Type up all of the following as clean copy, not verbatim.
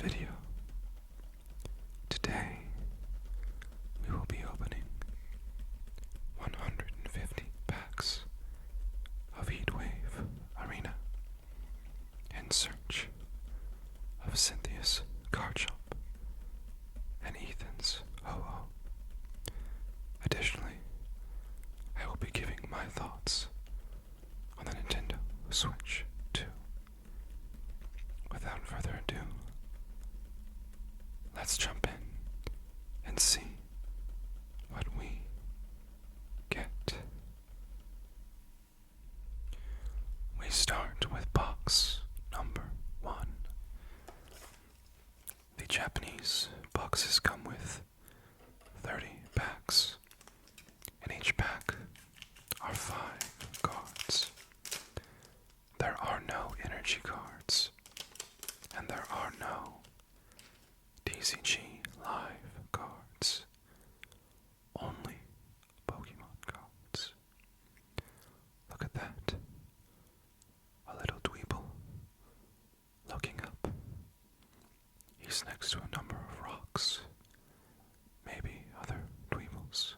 video. Today, we will be opening 150 packs of Heatwave Arena in search of Cynthia's Garchomp and Ethan's Ho-Oh. Additionally, I will be giving my thoughts on the Nintendo Switch 2. Without further ado, let's jump in and see what we get. We start with box number 1. The Japanese boxes come with 30 packs. In each pack are 5 cards. There are no energy cards, and there are no TCG live cards. Only Pokemon cards. Look at that. A little dweeble looking up. He's next to a number of rocks. Maybe other dweebles.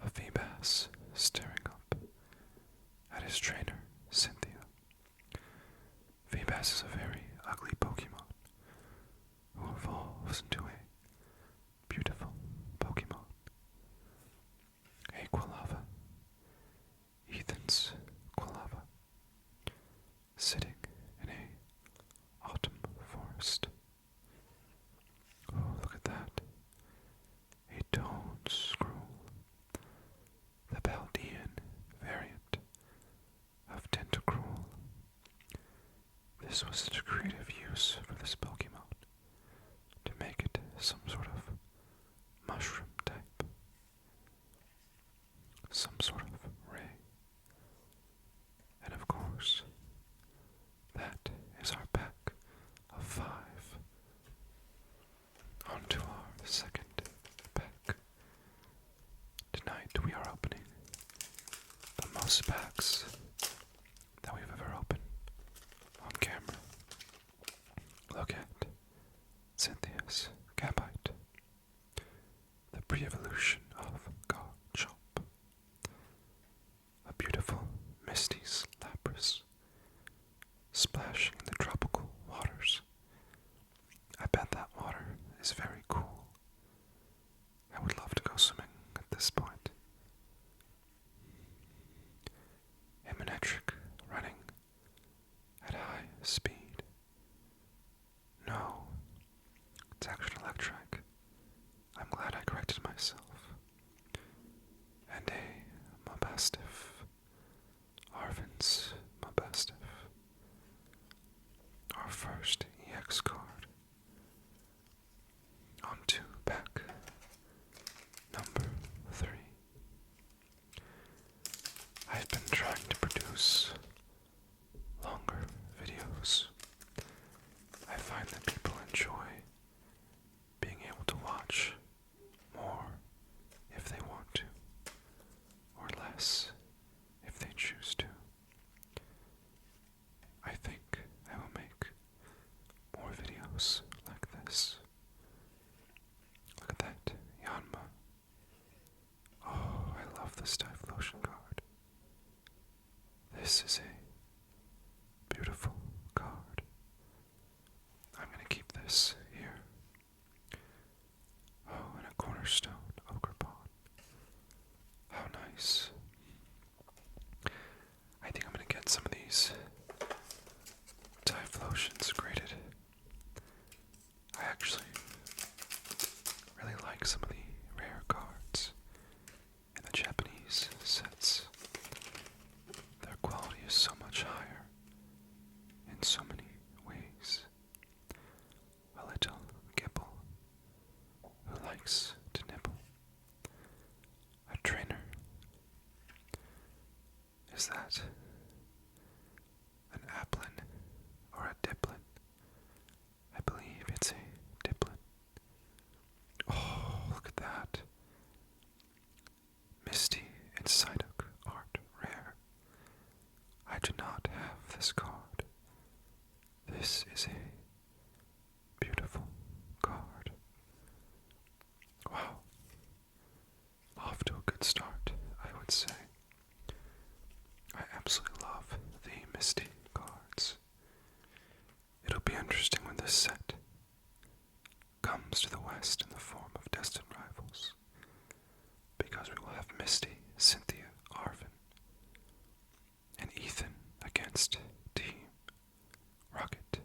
A Feebas staring up at his trainer, Cynthia. Feebas is a very ugly Pokemon who evolves into a beautiful Pokemon. A Quilava. Ethan's Quilava. Sitting in a autumn forest. Oh, look at that. A Toad Scroll. The Paldean variant of Tentacruel. This was such a creative use for this Pokemon, to make it some sort of mushroom type, some sort of ray. And of course, that is our pack of 5. On to our second pack. Tonight we are opening the most packs that we've ever opened on camera. Look at Cynthia's Gabite, the pre-evolution of Garchomp, a beautiful Misty's Lapras, splashing in the tropical waters. I bet that water is very cool. I would love to go swimming at this point. A Manectric running at high speed. No, it's actually Electric. I'm glad I corrected myself. And a Mabastiff. Arvin's Mabastiff. Our first EX card. On to pack number 3. I've been trying to produce longer videos. I find that people enjoy being able to watch more if they want to, or less if they choose to. I think I will make more videos like this. Look at that, Yanma. Oh, I love this Typhlosion card. This is a beautiful card. I'm going to keep this here. Oh, and a Cornerstone Ogrepon. How nice. I think I'm going to get some of these Typhlosions graded. I actually really like some of the rare cards in the Japanese sets. Their quality is so much higher in so many ways. A little Gibble who likes to nibble. A trainer. Is that an Applin or a Diplin? I believe it's a Diplin. Oh, look at that. Misty and Psyduck art rare. I do not have this card. This is a this set comes to the West in the form of destined rivals, because we will have Misty, Cynthia, Arvin, and Ethan against Team Rocket.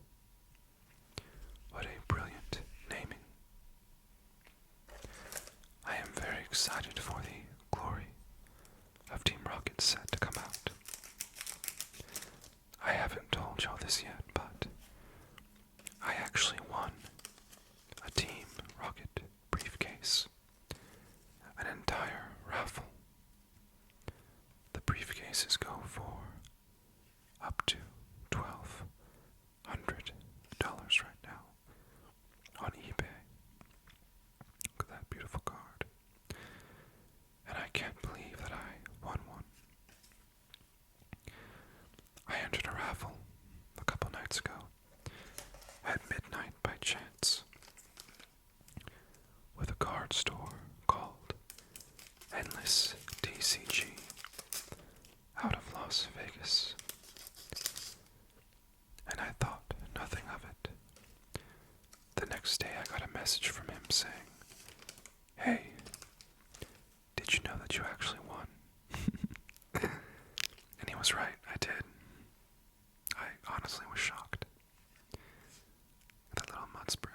What a brilliant naming. I am very excited for the Glory of Team Rocket set to come out. I haven't told y'all this yet, but I actually won a Team Rocket briefcase, an entire raffle. The briefcases go for up to $1,200 right now on eBay. Look at that beautiful card. And I can't believe that I won one. I entered a raffle a couple nights ago at midnight by chance with a card store called Endless TCG out of Las Vegas. And I thought nothing of it. The next day I got a message from him saying, "Hey, did you know that you actually won?" And he was right, I did. I honestly was shocked. That little mud spray.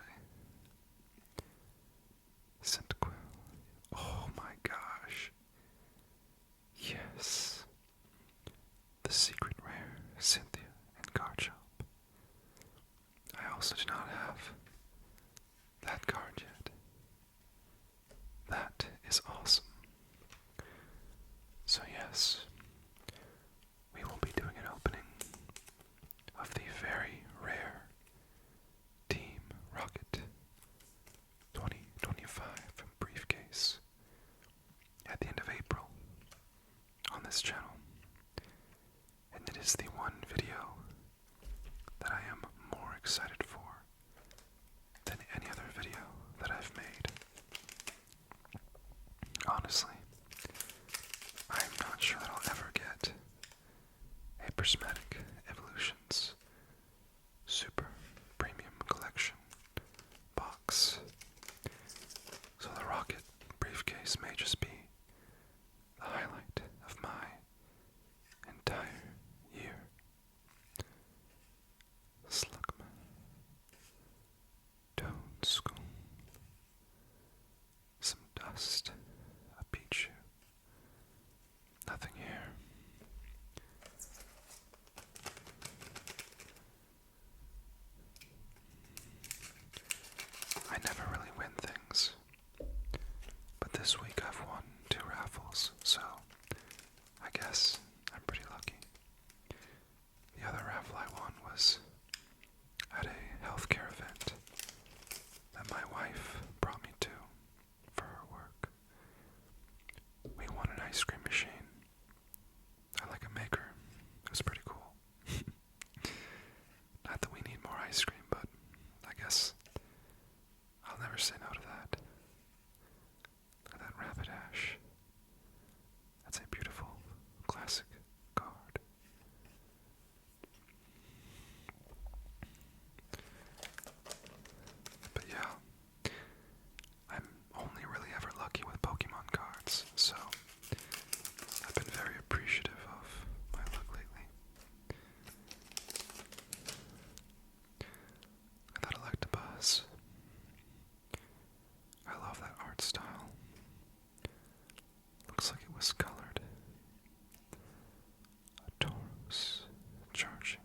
Cynthia. Oh my gosh. Yes. The secret rare Cynthia and Garchomp. I also do not have that card yet. That is awesome. So yes, we will be doing an opening of the very rare Team Rocket 2025 briefcase at the end of April on this channel. And it is the one video that I am more excited for than any other video that I've made. Honestly, I'm not sure that I'll ever get a Prismatic Evolutions Super Premium Collection box. So the Rocket briefcase may just be the highlight of my entire year. Slugma. Toadschool. Some dust. A Pichu. Nothing here. I never really win things, but this week I've won 2 raffles, so I guess I'm pretty lucky. The other raffle I won was at a healthcare event that my wife brought me to for her work. We won an ice cream machine. I like a maker. It was pretty cool. Not that we need more ice cream, but I guess I'll never say no to that. Look at that Rapidash. That's a beautiful classic card. But yeah, I'm only really ever lucky with Pokemon cards, so I've been very appreciative of my luck lately. And that Electabuzz. I love that art style. Looks like it was colored. A Tauros charging.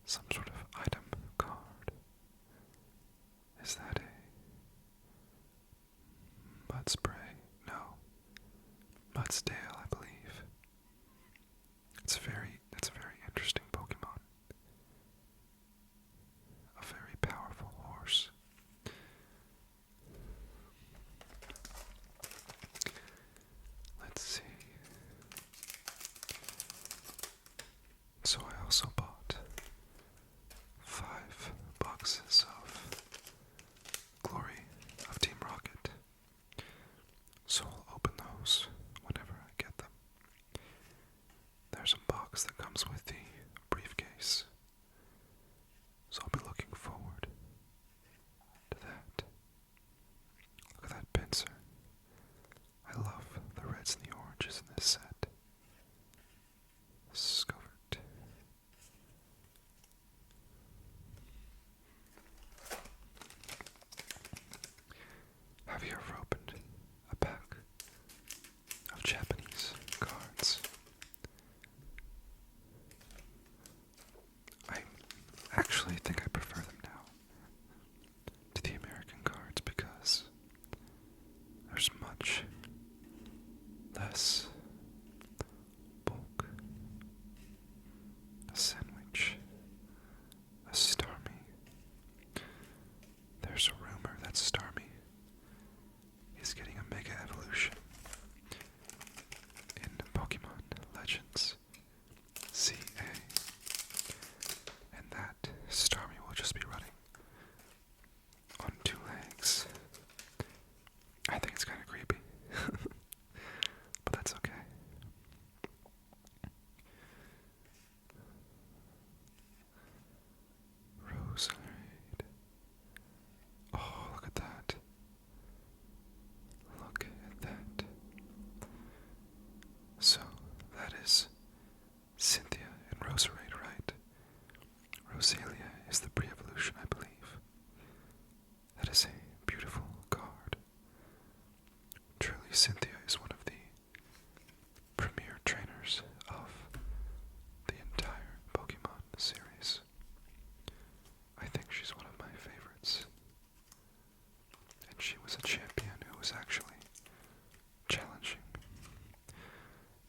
Some sort of item card. Is that a Mud Spray? No. Mudsdale, I believe. It's a very interesting Pokemon. A very powerful horse. Let's see. So I also bought 5 boxes of Glory of Team Rocket. So I'll open those whenever I get them. There's a box that comes with the briefcase. So I'll be looking actually think I prefer them now to the American cards because there's much less bulk. A sandwich, a Starmie. There's a rumor that Starmie is getting a Mega Evolution in Pokemon Legends CA, and that Starmie will just be running on 2 legs. I think it's kind of creepy, but that's okay. Roserade. Oh, look at that. Look at that. So, that is Cynthia and Roserade, right? Rosalia is the pre-evolution, I believe. That is a beautiful card. Truly, Cynthia is one of the premier trainers of the entire Pokemon series. I think she's one of my favorites. And she was a champion who was actually challenging.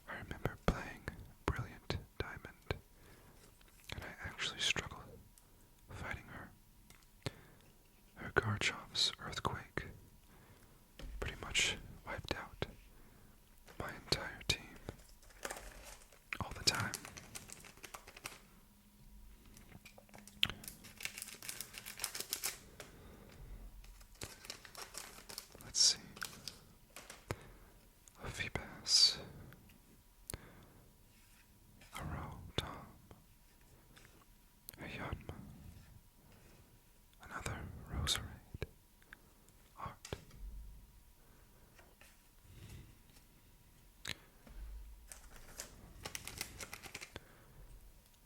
I remember playing Brilliant Diamond, and I actually struggled fighting her. Her Garchomp's Earthquake pretty much wiped out my entire team all the time. Let's see. A Feebas. A Rotom. A Yanma. Another Roserade. Art.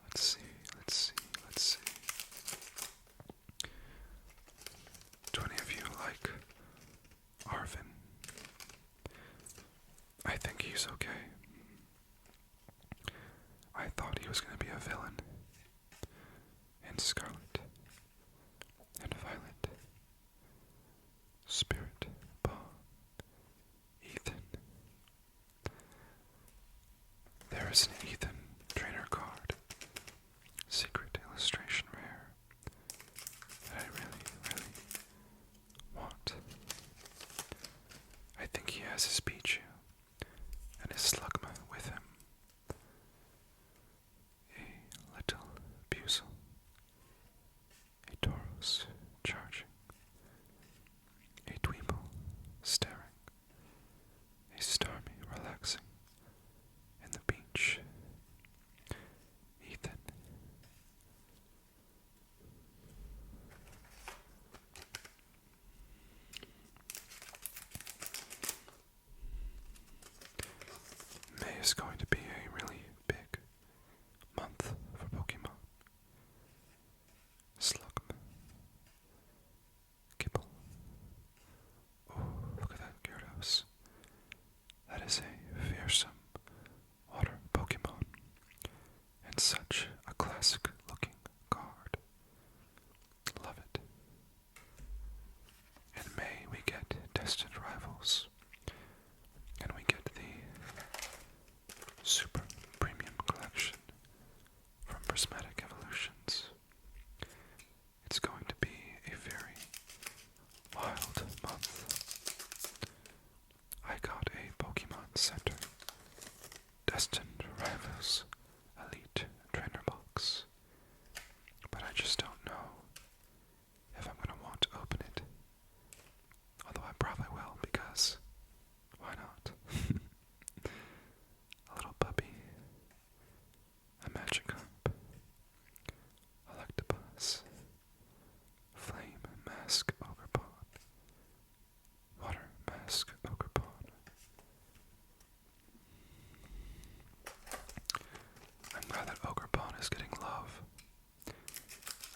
Let's see, let's see, let's see. Do any of you like Arvin? I think he's okay. I thought he was going to be a villain in Scarlet and Violet. Spirit Bomb. Ethan. There is an Ethan trainer card. Secret illustration rare. That I really want. I think he has his Pichu and his Slugma with him. A little Buzel. A Tauros charging. A Dweeble staring. A Starmie relaxing in the beach. Ethan. May is going to be a really big month for Pokemon. Slugma. Kibble. Oh, look at that Gyarados. That is a fearsome water Pokemon, and such a classic looking card. Love it. In May we get Destined Rivals, and we get the Super Premium Collection from Prismatic Evolutions. It's going to be a very wild month. I got a Pokemon Center Destined Rivals Elite Trainer Box, but I just don't know if I'm going to want to open it. Although I probably will, because why not? A little puppy, a Magikarp, Electabuzz, Flame Mask Ogerpon, Water Mask Ogerpon. I'm glad that Ogerpon is getting love.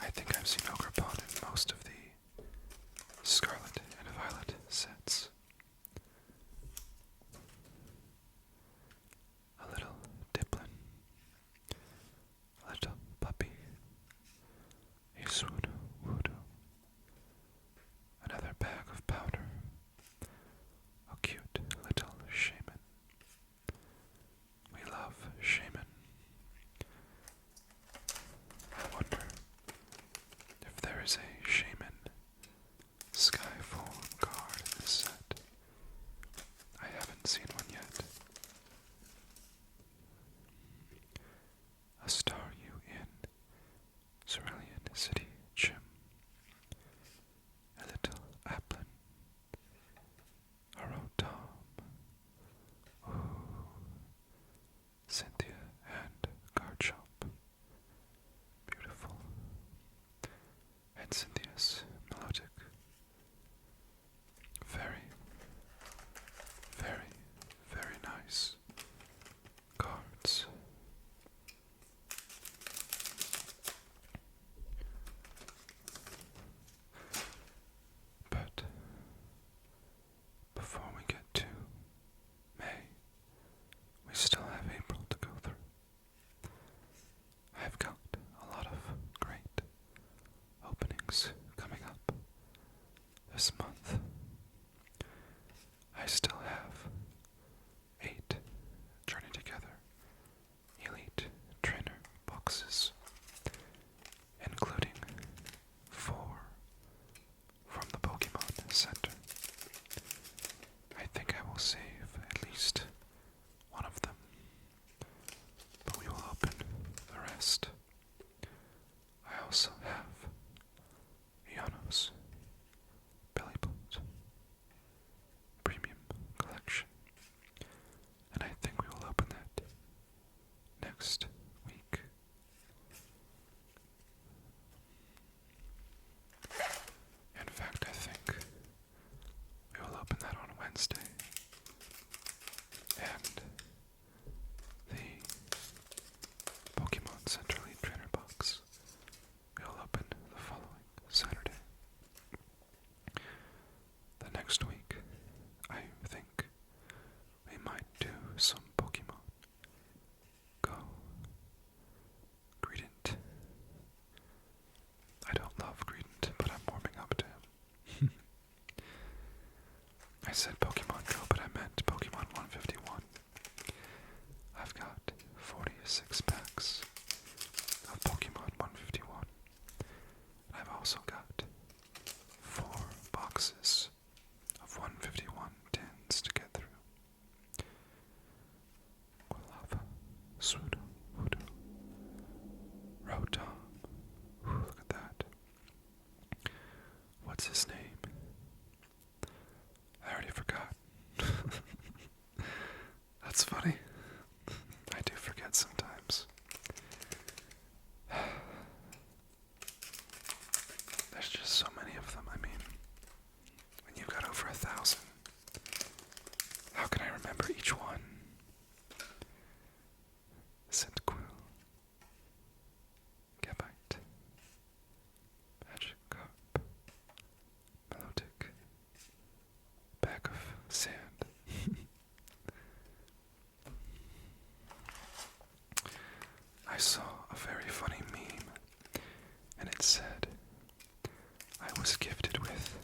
I think I've seen Ogerpon in most of the Scarlet and Violet sets. A little Diplin, a little puppy, a also have Yano's Belly Button Premium Collection, and I think we will open that next week. In fact, I think we will open that on Wednesday, and the Pokemon Center Elite Trainer box we will open the following Saturday. The next week, I think we might do some Pokemon Go. Greedent. I don't love Greedent, but I'm warming up to him. I said Pokemon Go, but I meant Pokemon 151. I've got 46 packs of Pokemon 151. And I've also got 4 boxes of 151 tins to get through. Quilava, Pseudo, Voodoo, Rotom. Ooh, look at that. What's his name? I already forgot. That's funny. I do forget sometimes. There's just so many of them. I mean, when you've got over 1,000, how can I remember each one? Cynthia, Gabite, Magikarp, Melodic, Bag of Sand. I saw a very funny meme, and it said, I was gifted with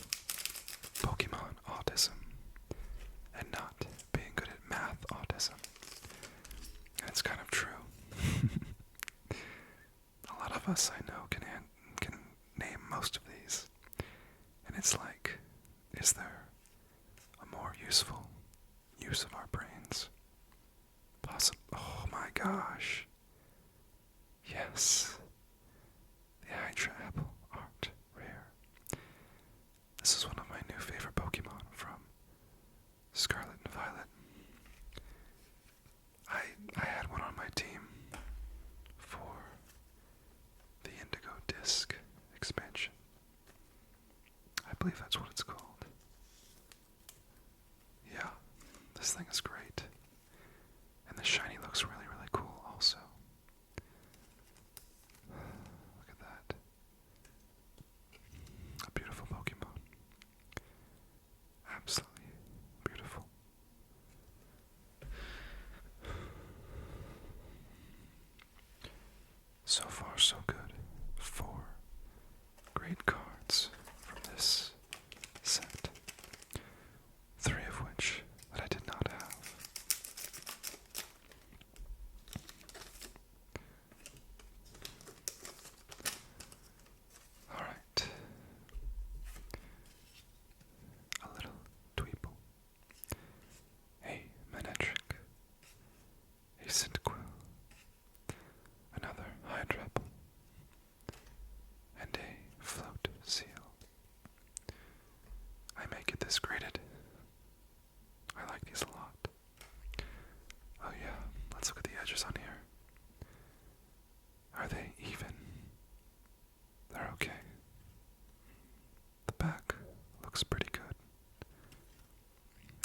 Pokemon autism and not being good at math autism. And it's kind of true. A lot of us I know can name most of these. And it's like, is there a more useful use of our brains? Oh my gosh. Yes. The Hydra Apple Art Rare. This is one of my new favorite Pokemon from Scarlet and Violet. I had one on my team for the Indigo Disc expansion. I believe that's what it's called. Yeah, this thing is great. And the shiny looks really, really cool also. Look at that. A beautiful Pokemon. Absolutely beautiful. So far, so good. 4 great cards from this set. 3 of which that I did not have. Alright. A little Dweeple. A Manectric. A Cynthia. Another Hydrapple. And a Float Seal. I may get this graded. I like these a lot. Oh yeah, let's look at the edges on here. Are they even? They're okay. The back looks pretty good.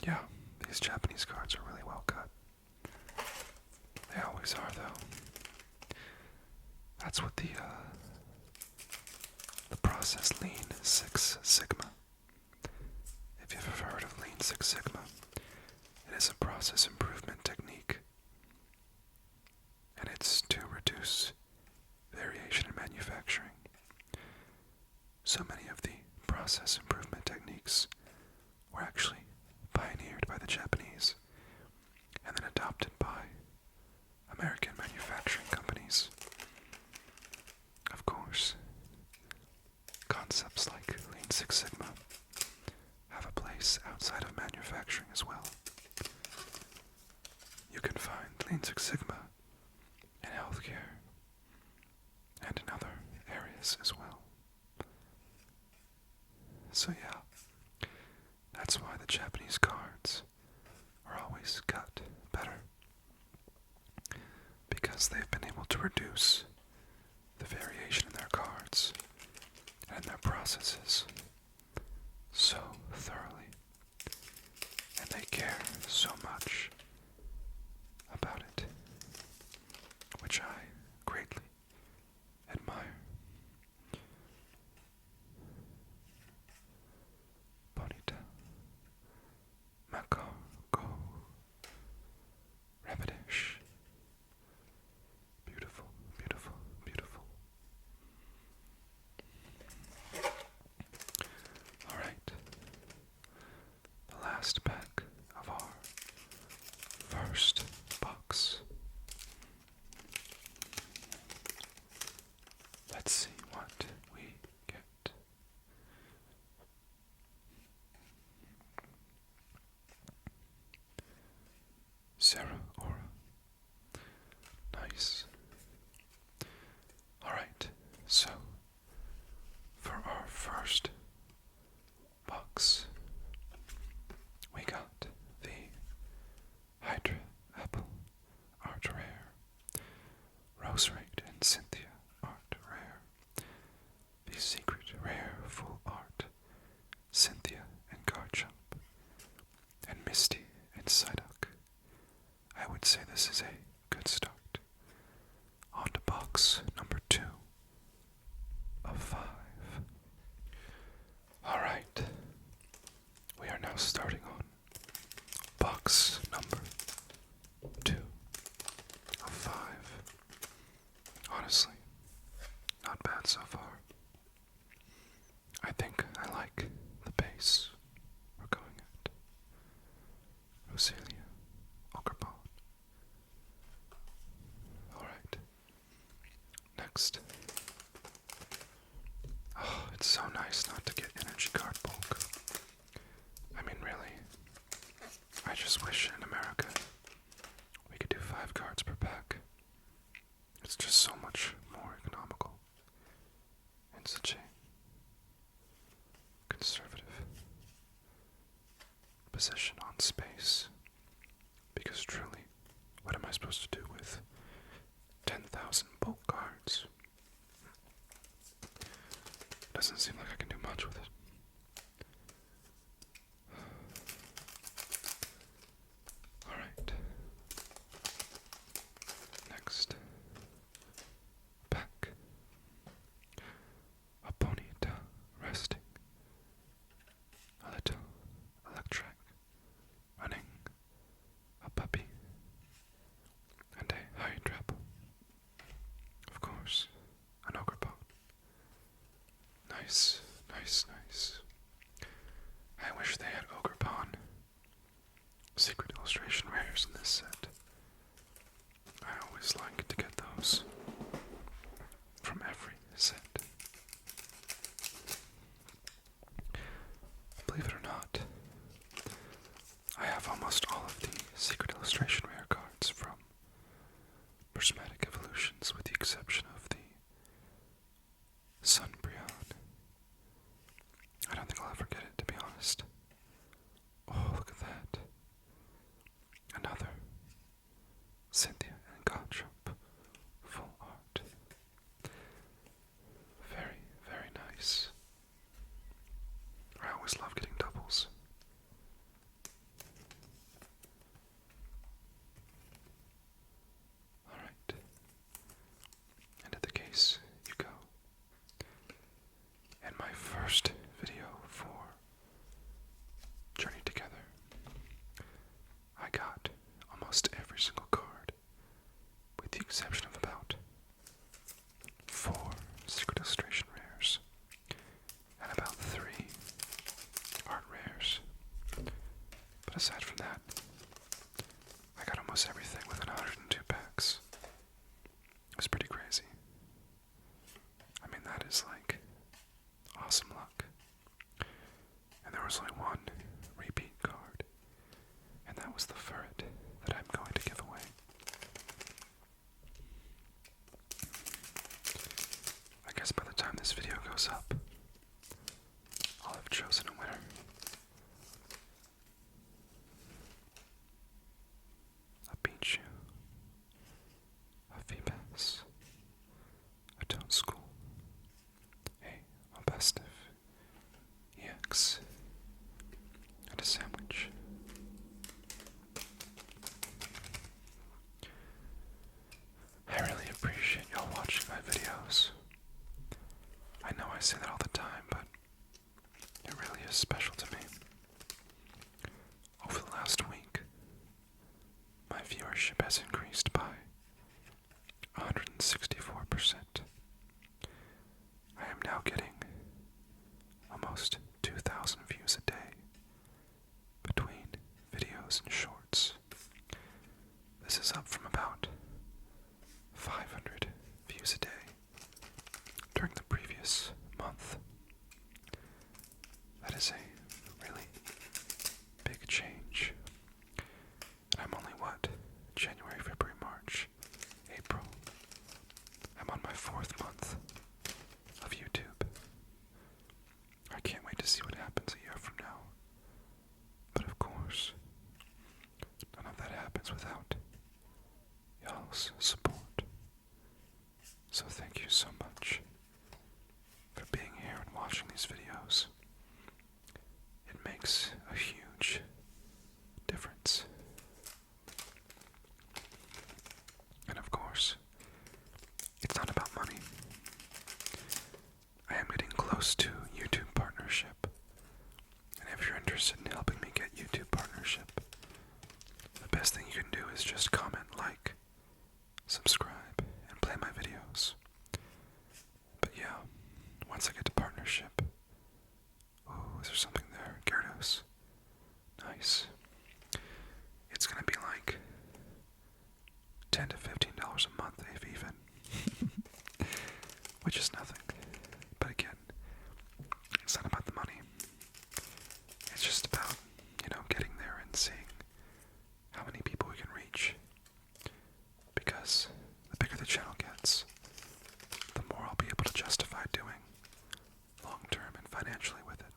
Yeah, these Japanese cards are really well cut. They always are, though. That's what the process Lean Six Sigma. If you've ever heard of Lean Six Sigma, it is a process improvement technique, and it's to reduce variation in manufacturing. So many of the process improvement techniques were actually pioneered by the Japanese and then adopted by American manufacturing companies. Of course, concepts like Lean Six Sigma have a place outside of manufacturing as well. You can find Lean Six Sigma in healthcare and in other areas. is as well. So yeah, that's why the Japanese cards are always cut better, because they've been able to reduce the variation in their cards and in their processes so thoroughly, and they care so much about it, which I greatly admire. Bonita, Mako, Go, Rapidish. Beautiful, beautiful, beautiful. Alright, the last pack of our first box. Let's see what we get. Sarah Aura. Nice. Alright, so for our first box, we got the Hydra Apple Art Rare, Roserade and Cynthia Art Rare, the Secret Rare Full Art, Cynthia and Garchomp, and Misty and Psyduck. I would say this is a good start. On to box number 2 of 5. Alright, we are now starting on box number 2 of 5. Honestly, not bad so far. I think I like the base we're going at. Roselia, Ogrepon. Alright, next. Oh, it's so nice not to get energy card bulk. I mean, really, I just wish in America we could do 5 cards per pack. It's just so much more economical and such a conservative position on space. Because truly, what am I supposed to do with 10,000 bulk cards? Doesn't seem like I can do much with it. Alright. Next. Pack. A Bonita resting. A little electric running. A puppy. And a Hydrap. Of course, an Ogrepon. Nice, nice, nice. I wish they had Ogrepon secret illustration rares in this set. I always like to get those from every set. Believe it or not, I have almost all of the secret illustration rare cards from Prismatic Evolutions, with the exception of the Sunbreon. I don't think I'll ever get it, to be honest. Oh, look at that. Another Cynthia and Garchomp full art. Very, very nice. I always love getting doubles. Alright. Into the case you go. And my first video for Journey Together, I got almost every single card, with the exception of about 4 secret illustration rares, and about 3 art rares. But aside from that, I got almost everything within 102 packs. It was pretty crazy. I mean, that is like awesome luck. festive EX and a sandwich. I really appreciate y'all watching my videos. I know I say that all the time, but it really is special to me. Over the last week, my viewership has increased by 164%. I am now getting almost 2,000 views a day between videos and shorts. This is up from about 500 views a day during the previous month. That is a really big change. And I'm only, January, February, March, April. I'm on my 4th month of YouTube. I can't wait to see what happens a year from now. But of course, none of that happens without y'all's support. So thank you so much for being here and watching these videos. It makes a huge difference. And of course, it's not about money. I am getting close to YouTube partnership. And if you're interested in helping me get YouTube partnership, the best thing you can do is just comment, like, subscribe, and play my videos. But yeah, once I get to partnership... Oh, is there something there? Gyarados. Nice. It's gonna be like $10 to $15 a month, if even. Which is nothing. But again, it's not about the money. It's just about, getting there and seeing how many people we can reach. Because the bigger the channel gets, the more I'll be able to justify doing long-term and financially with it.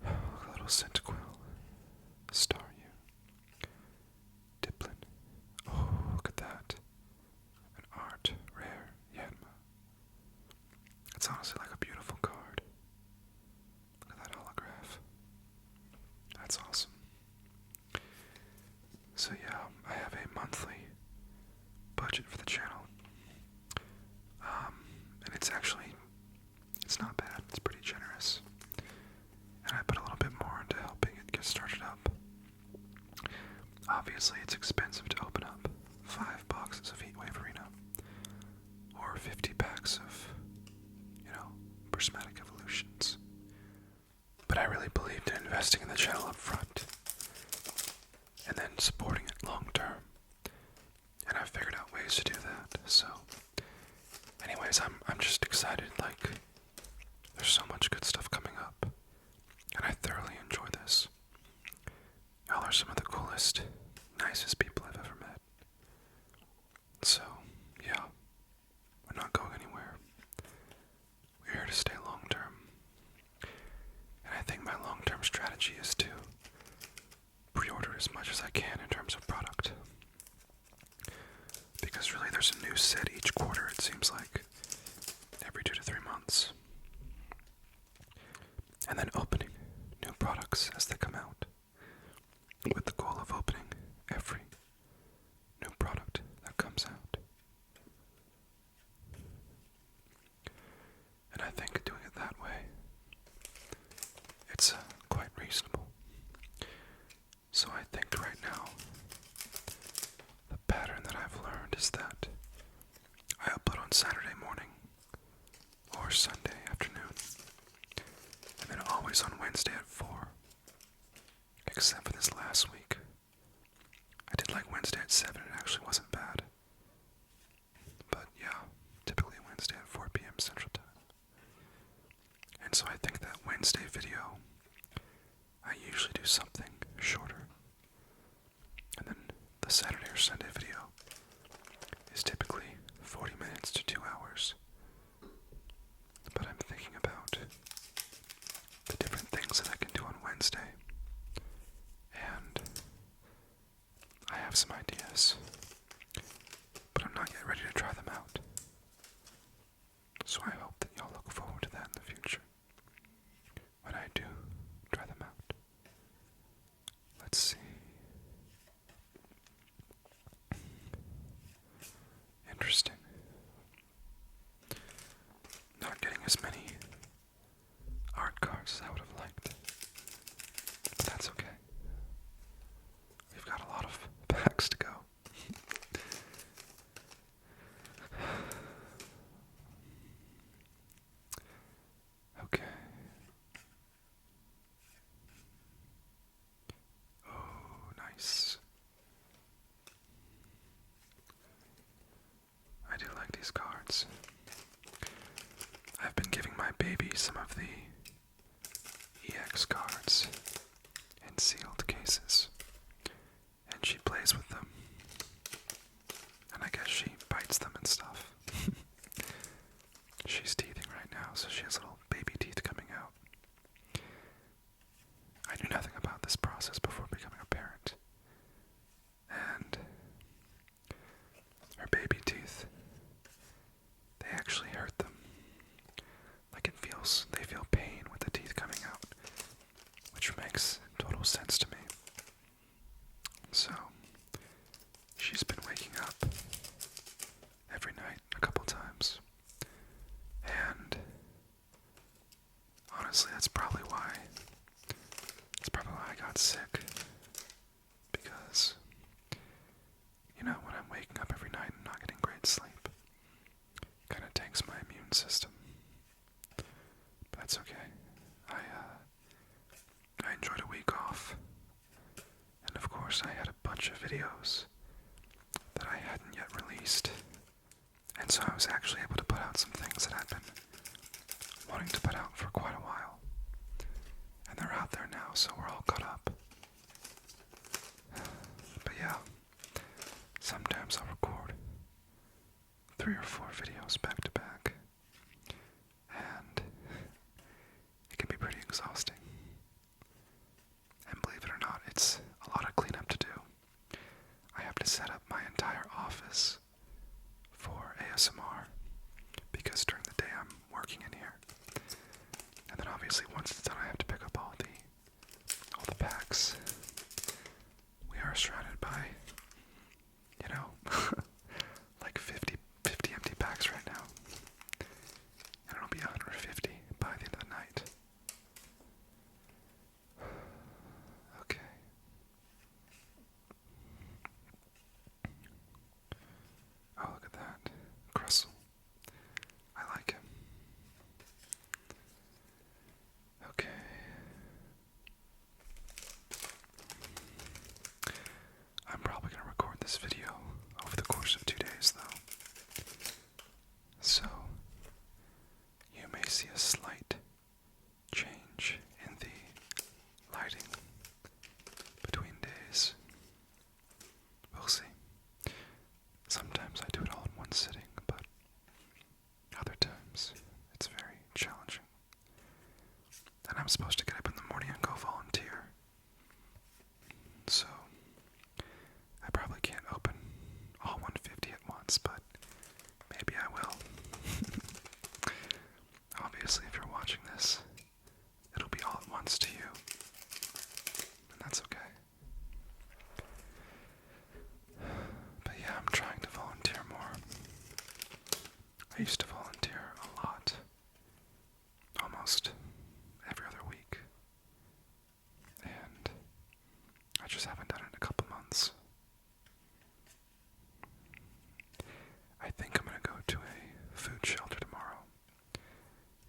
A little Cynthia, Staryu, Diplin. Oh, look at that. An art rare Yanma. It's honestly like a beautiful card. Look at that holograph. That's awesome. So yeah, I have a monthly budget for the channel. And it's not bad. It's pretty generous. And I put a little bit more into helping it get started up. Obviously, it's expensive to open up 5 boxes of Heatwave Arena, or 50 packs of, prismatic evolutions. But I really believed in investing in the channel up front, and then supporting it long term. And I figured out ways to do that. So, anyways, I'm just excited. There's so much good stuff coming up, and I thoroughly enjoy this. Y'all are some of the coolest, nicest people I've ever met. So, yeah, we're not going anywhere. We're here to stay long term. And I think my long-term strategy is to pre-order as much as I can in terms of product. Because really there's a new set each quarter, it seems like. Every 2 to 3 months. And then opening new products as they come out. With the goal of opening every new product that comes out. And I think doing it that way, it's quite reasonable. So I think right now, the pattern that I've learned is that I upload on Saturday morning or Sunday afternoon, and then always on Wednesday at 4, except for this last week. I did like Wednesday at 7, it actually wasn't bad. But yeah, typically Wednesday at 4 p.m. Central Time. And so I think that Wednesday video, I usually do something shorter. And then the Saturday or Sunday video is typically 40 minutes to 2 hours. But I'm thinking about the different things that I can do on Wednesday. And I have some ideas, but I'm not yet ready to try them out. So I hope some of the EX cards in sealed cases, and she plays with them, and I guess she bites them and stuff. She's teething right now, so she has little baby teeth coming out. I knew nothing about this process before becoming a parent, and her baby teeth, they actually hurt them. Like they feel pain with the teeth coming out, which makes total sense to me. So, she's been waking up every night a couple times, and honestly, that's probably why I got sick, because, you know, when I'm waking up every night and not getting great sleep, it kind of tanks my immune system. But that's okay. I enjoyed a week off, and of course I had a bunch of videos that I hadn't yet released, and so I was actually able to put out some things that I've been wanting to put out for quite a while, and they're out there now, so we're all caught up. But yeah, sometimes I'll record 3 or 4 videos back to back, and it can be pretty exhausting. And believe it or not, it's a lot of cleanup to do. I have to set up my entire office for ASMR, because during the day I'm working in here. And then obviously once it's done, I have to pick up all the packs. We are surrounded by, you know, like 50 empty packs right now. And it'll be 150 by the end of the night. Okay. Oh, look at that. Cressel. I like him. Okay. I'm probably going to record this video over the course of 2 days, though. So, you may see a slight change in the lighting between days. We'll see. Sometimes I do it all in one sitting, but other times it's very challenging. And I'm supposed to get up in the morning and go volunteer. So, I probably can't open all 150 at once, but maybe I will. Obviously, if you're watching this, it'll be all at once to you. And that's okay. But yeah, I'm trying to volunteer more. I used to volunteer a lot. Almost every other week. And I just haven't done it in a couple months. I think I'm going to go to a food shelter tomorrow,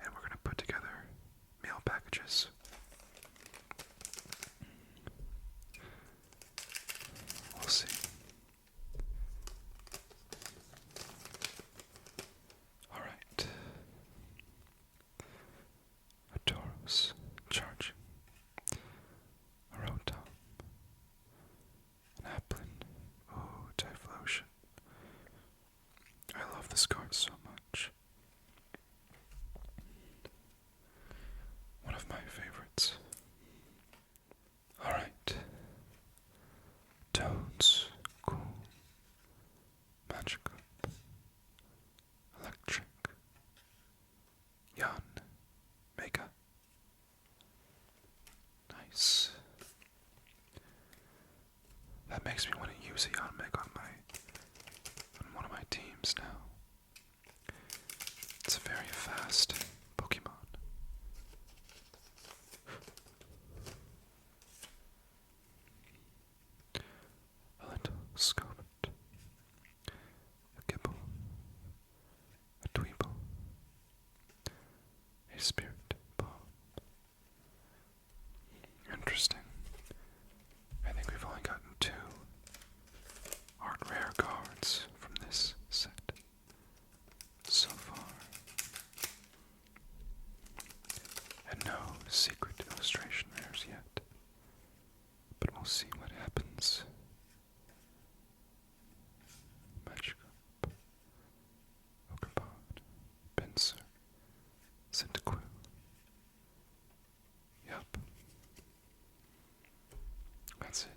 and we're going to put together meal packages. We'll see. Alright. A Tauros charging. A Rotom. An Applin. Ooh, Typhlosion. I love this card so much. One of my favorites. Alright. Toads. Cool. Magikarp. Electric. Yan. Mega. Nice. That makes me want to use a Yan Mega on one of my teams now. It's a very fast Pokemon. A little Scout. A Gibble. A Dweeble. A Spirit Bomb. Interesting. I think we've only gotten 2 art rare cards from this set so far. Cynthia. Yup. That's it.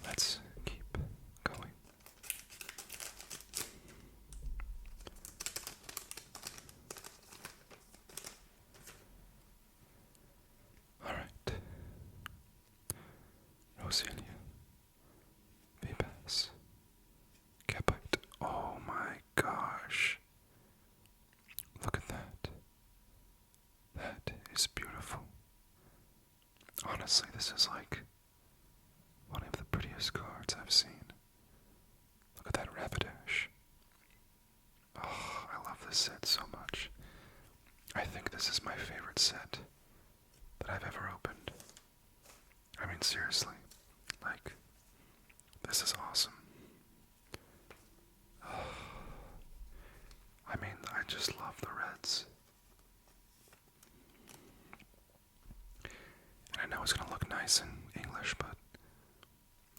Let's keep going. Alright. Roselia. Vibas. Capite. Oh my gosh. Look at that. That is beautiful. Honestly, this is like one of the prettiest cards I've seen. Look at that Rapidash. Oh, I love this set so much. I think this is my favorite set that I've ever opened. I mean, seriously. Like, this is awesome. I mean, I just love the reds. And I know it's gonna look nice in English, but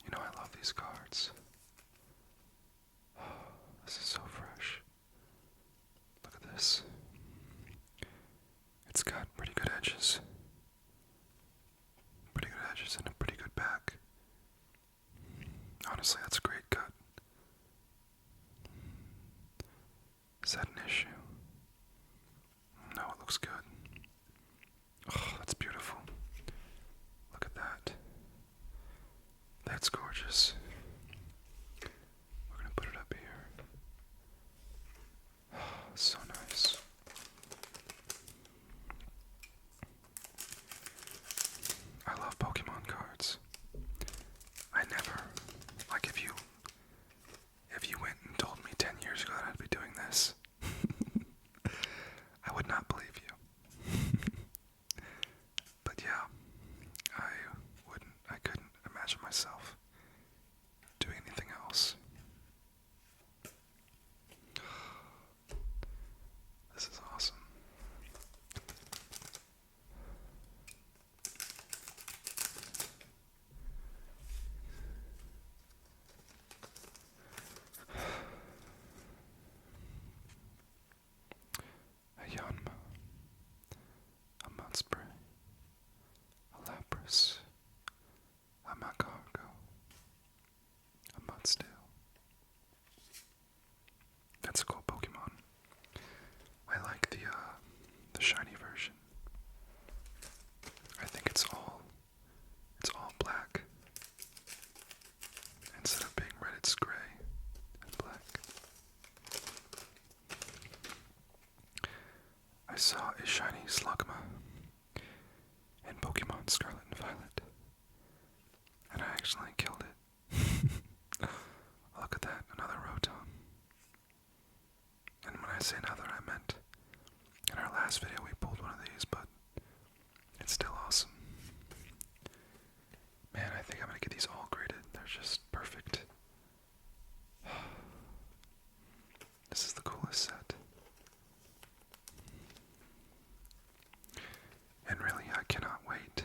you know I love these cards. This is so fresh. Look at this. It's got pretty good edges. Pretty good edges and a pretty good back. Honestly, that's a great cut. Is that an issue? No, it looks good. Oh, that's beautiful. Look at that. That's gorgeous. We're gonna put it up here. Oh, so nice. I love Pokemon cards. I never, like if you went and told me 10 years ago that I'd be doing this, I would not believe you. But yeah, I couldn't imagine myself doing anything else. This is awesome. A Yanma, a Mudspray, a Lapras, a Macargo, a Mudsteel. That's a cool Pokemon. I like the shiny version. I think it's all black. Instead of being red, it's gray and black. I saw a shiny Slugma in Pokemon Scarlet and Violet, and I actually killed it. Look at that, another Rotom. And when I say another, I meant in our last video we pulled one of these, but it's still awesome. Man, I think I'm gonna get these all graded. They're just perfect. This is the coolest set. And really, I cannot wait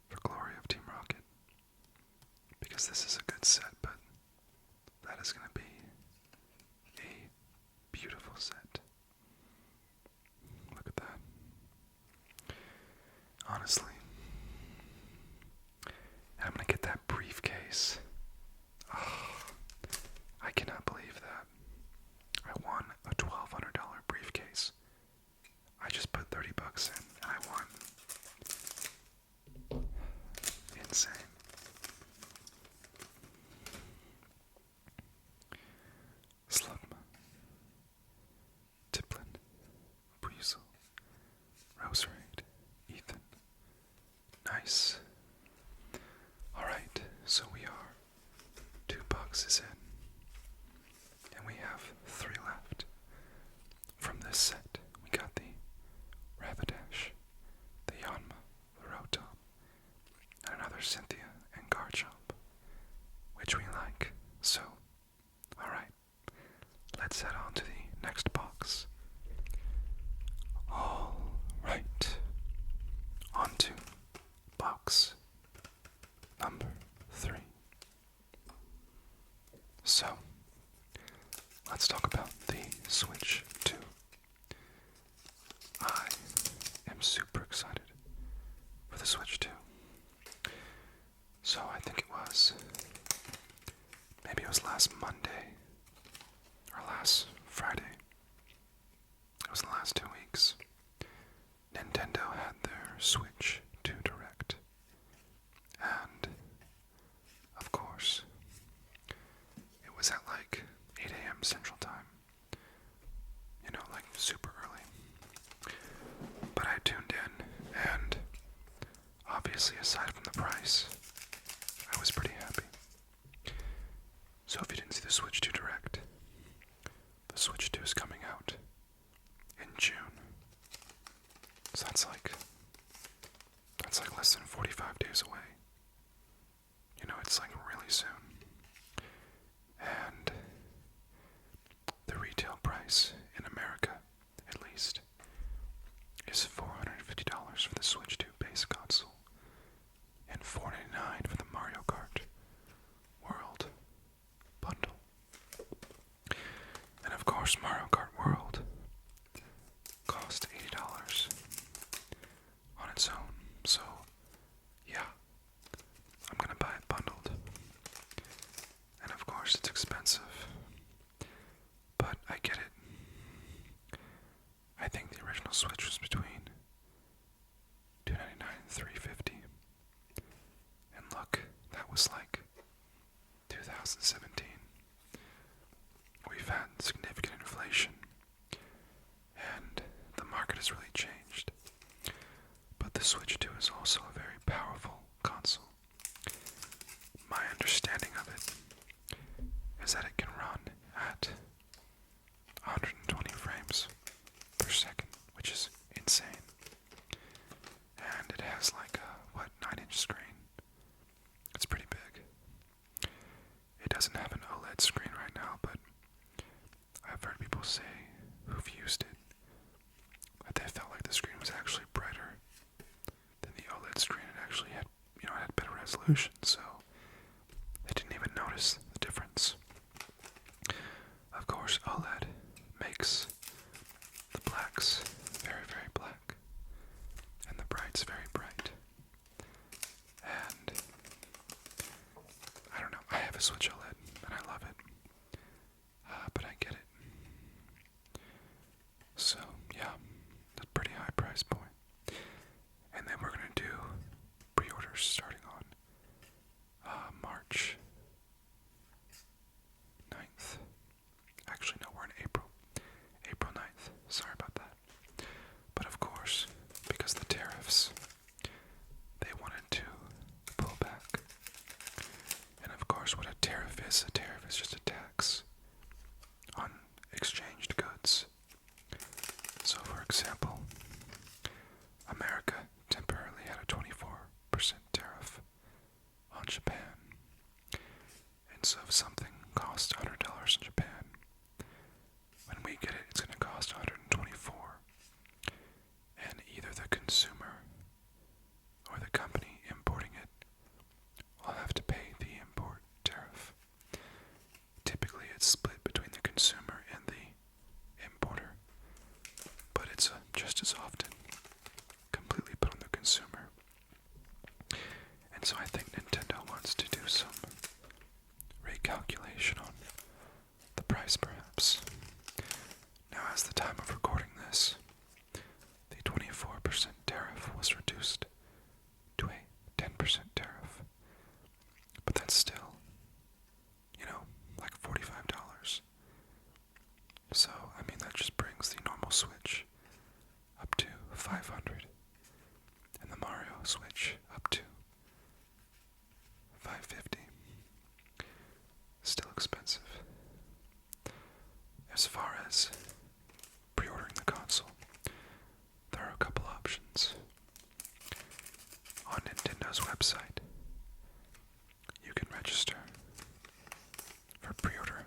for Glory of Team Rocket. Because this is a good set, but that is going to be a beautiful set. Look at that. Honestly. And I'm going to get that briefcase. Oh, I cannot believe that. I won a $1,200 briefcase. I just put $30 in and I won. Insane. Slugma, Tiplin, Breezel, Roserade, Ethan. Nice. Alright, so we are 2 boxes in. And we have 3 left. From this set, we got the Rapidash, the Yanma, the Rotom, and another Cynthia and Garchomp, which we like. So, alright, let's head on to the next box. Alright, on to box number 3. So, let's talk about the Switch 2. I am super excited for the Switch 2. So I think maybe it was last Monday, or last Friday. It was the last 2 weeks. Nintendo had their Switch 2 Direct. And, of course, it was at like 8 a.m. Central Time. You know, like super early. But I tuned in, and obviously, aside from the price, I was pretty happy. So if you didn't see the Switch 2 Direct, the Switch 2 is coming out in June. So that's like less than 45 days away. You know, it's like really soon. And the retail price in America, at least, is $450 for the Switch 2 base console and $499 for the Mario Kart World bundle. And of course, Mario Kart World cost $80 on its own. So, yeah, I'm gonna buy it bundled. And of course, it's expensive, but I get it. I think the original Switch was between $299 and $350. And look, that was like 2017. We've had significant inflation, and the market has really changed. But the Switch 2 is also a very powerful console. My understanding of it is that it can run at 120 frames per second, which is insane. And it has like a, 9-inch screen. It's pretty big. It doesn't have an OLED screen right now, but I've heard people say who've used it that they felt like the screen was actually brighter than the OLED screen. It actually had, it had better resolution, so they didn't even notice the difference. Of course, OLED makes the blacks very, very black, and the brights very bright. And I don't know, I have a Switch OLED, and I love it. But I get it. So, yeah, that's a pretty high price point. And then we're going to do pre-orders starting on March 9th. Actually, no, we're in April. April 9th. Sorry about that. But of course, because the tariffs, they wanted to pull back. And of course, what a tariff is just a tax on exchanged goods. So, for example, America temporarily had a 24% tariff on Japan. And so if something costs $100 in Japan, when we get it, it's going to cost $124. And either the consumer or the company importing it will have to pay the import tariff. Typically, it's split between the consumer and the importer, but it's just as often completely put on the consumer. And so I think Nintendo wants to do some recalculation on the price, perhaps. Now, as the time of recording this, the 24% tariff was reduced to a 10% tariff. But that's still, like $45. So, I mean, that just brings the normal Switch up to $500, and the Mario Switch up to $550. Still expensive. As far as pre-ordering the console, there are a couple options. On Nintendo's website, you can register for pre-order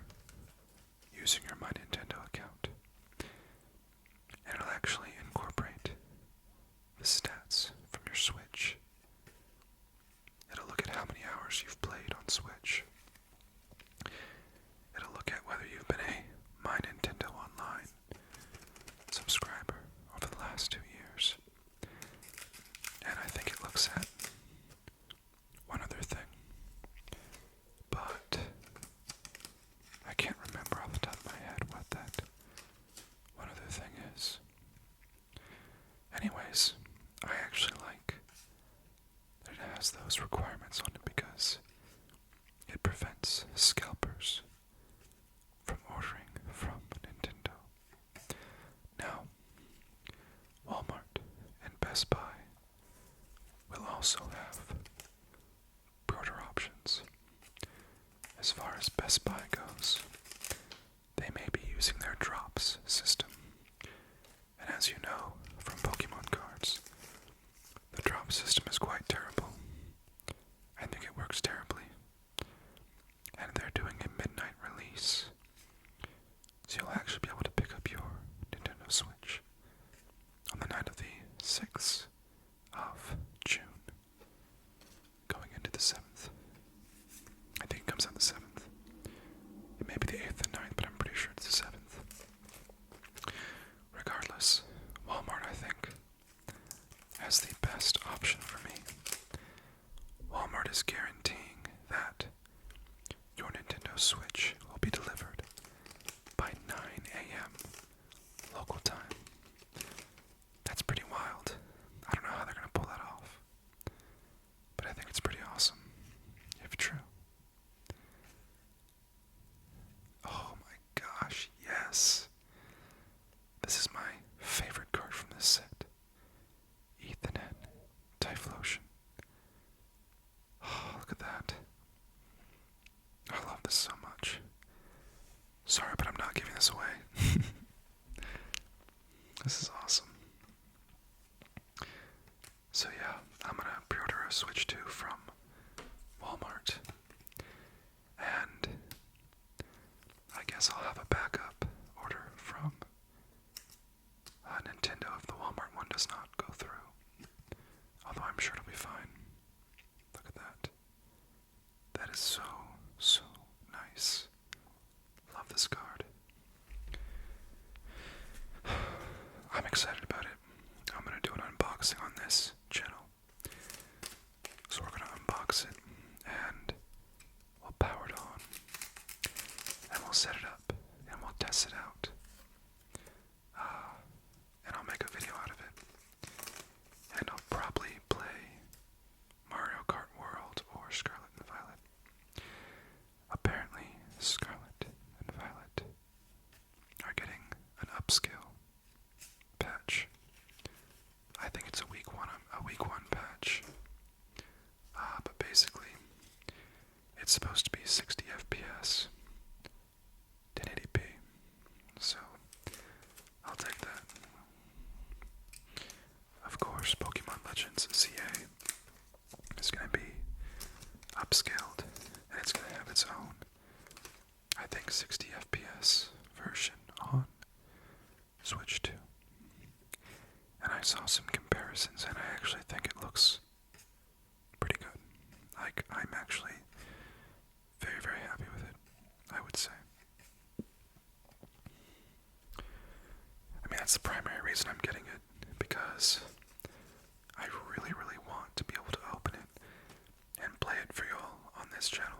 using your My Nintendo account. And it'll actually incorporate the stats from your Switch. It'll look at how many hours you've played on Switch. It'll look at whether you've been a Best Buy goes, they may be using their drops system. And as you know from Pokemon cards, the drop system is quite terrible. I think it works terribly. And they're doing a midnight release. So you'll actually be able to pick up your Nintendo Switch on the night of the 6th of June, going into the 7th. I think it comes out the 7th. It may be the 8th and 9th, but I'm pretty sure it's the 7th. Regardless, Walmart, I think, has the best option for me. Walmart is guaranteeing that your Nintendo Switch will be delivered by 9 a.m. local time. That's pretty wild. I don't know how they're going to pull that off, but I think it's pretty awesome, if true. Oh my gosh, yes. This is my favorite card from this set. Ethan N. Typhlosion. Oh, look at that. I love this so much. Sorry, but I'm not giving this away. This is awesome. So yeah, I'm gonna pre-order a Switch 2 from Walmart. And I guess I'll have a backup order from Nintendo if the Walmart one does not go through. Although I'm sure it'll be fine. Look at that. That is so, so nice. Love this card. I'm excited about it. I'm going to do an unboxing on this channel. So we're going to unbox it and we'll power it on. And we'll set it up and we'll test it out. And I'll make a video out of it. And I'll probably play Mario Kart World or Scarlet and Violet. Apparently, Scarlet and Violet are getting an upscale patch. I think it's a week one patch. But basically, it's supposed to be 60 FPS, 1080p. So, I'll take that. Of course, Pokemon Legends CA is going to be upscaled, and it's going to have its own, I think, 60 FPS version on Switch 2. And I saw some comparisons, and I actually think it looks pretty good. Like, I'm actually very, very happy with it, I would say. I mean, that's the primary reason I'm getting it, because I really, really want to be able to open it and play it for y'all on this channel.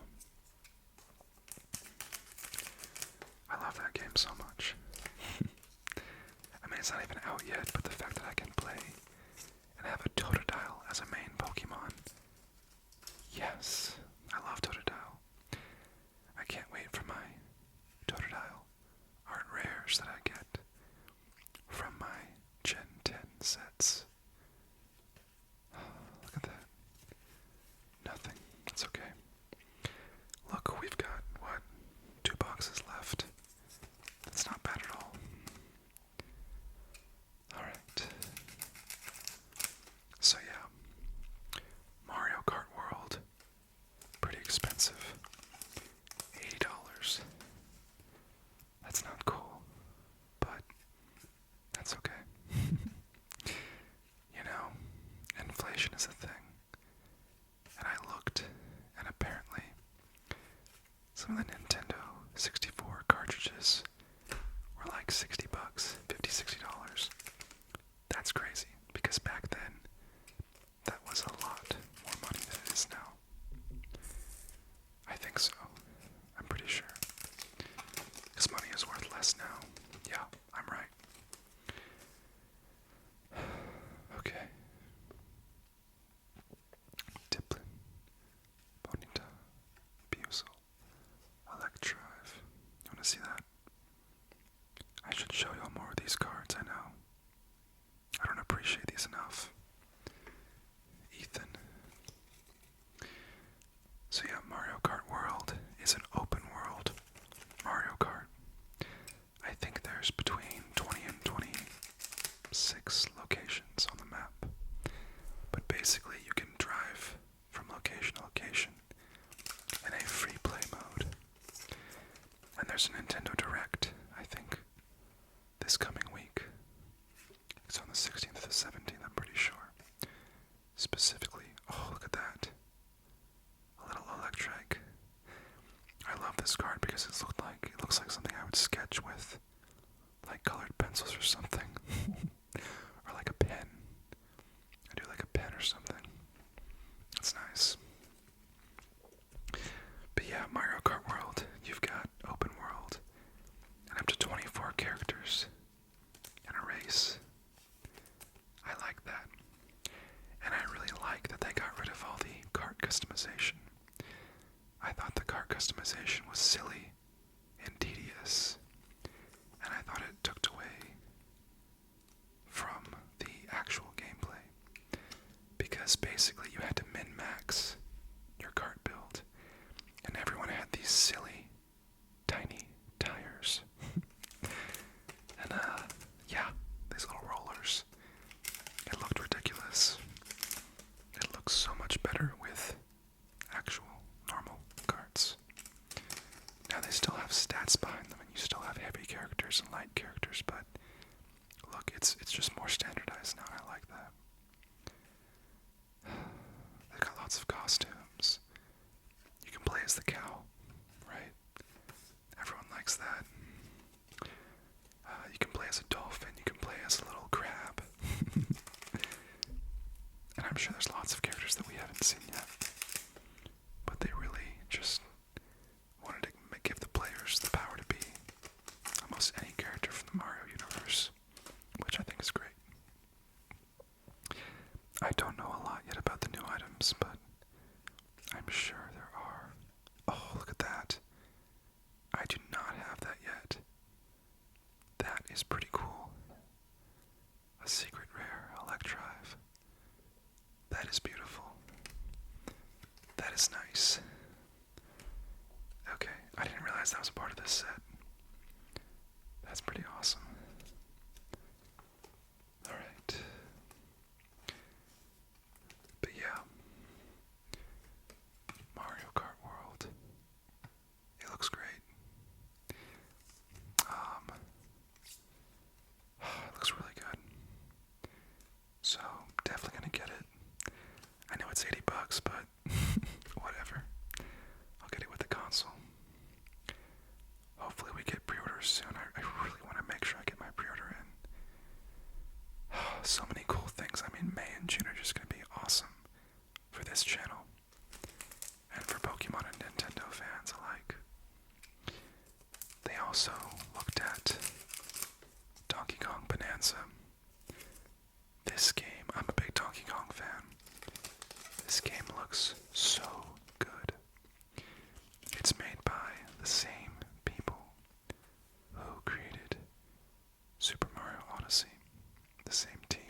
I love that game so much. I mean, it's not even out yet, but the fact that I can play and have a Totodile as a main Pokemon. Yes, I love Totodile. I can't wait for my Totodile art rares that I get from my Gen 10 sets. Look at that. Nothing. It's okay. Look, we've got, what, 2 boxes left. That's not bad at all. Alright. So yeah. Mario Kart World. Pretty expensive. $80. That's not cool. But that's okay. You know, inflation is a thing. And I looked, and apparently some of the Nintendo 64 cartridges were like $60, $50, $60. That's crazy, because back then, that was a lot more money than it is now. I think so. I'm pretty sure. Because money is worth less now. Yeah, I'm right. Okay. Diplin, Bonita, Bucel, Electrive. You want to see that? there's a Nintendo Direct, I think, this coming week. It's on the 16th to the 17th, I'm pretty sure. Specifically, oh, look at that. A little Electric. I love this card because it looks like something I would sketch with, like colored pencils or something. Or like a pen. I do like a pen or something. That's nice. But yeah, Mario Kart World, you've got open world and up to 24 characters in a race. I like that. And I really like that they got rid of all the kart customization. I thought the kart customization was silly and tedious, and I thought it took away from the actual gameplay, because basically you had to min-max your kart build, and everyone had these silly, tiny tires. And yeah, these little rollers. It looked ridiculous. It looks so much better with actual normal carts. Now they still have stats behind them, and you still have heavy characters and light characters, but look, it's just more standardized now, and I like that. They've got lots of costumes. You can play as the cow, right? Everyone likes that. You can play as a dolphin, you can play as a little crab. And I'm sure there's lots of characters that we haven't seen yet. But they really just wanted to give the players the power to be almost any character from the Mario universe, which I think is great. I don't know a lot yet about the new items, but I'm sure there are. Oh, look at that. I do not have that yet. That is pretty cool. A secret rare Electrive. That is beautiful. That is nice. Okay, I didn't realize that was a part of this set. That's pretty awesome. Alright. But yeah. Mario Kart World. It looks great. It looks really good. So, definitely gonna get it. I know it's $80, but whatever. I'll get it with the console. Hopefully we get pre-orders soon. I really want to make sure I get my pre-order in. So many cool things. I mean, May and June are just going to be awesome for this channel. And for Pokemon and Nintendo fans alike. They also looked at Donkey Kong Bonanza. This game, I'm a big Donkey Kong fan. This game looks so good. It's made by the same people who created Super Mario Odyssey. The same team.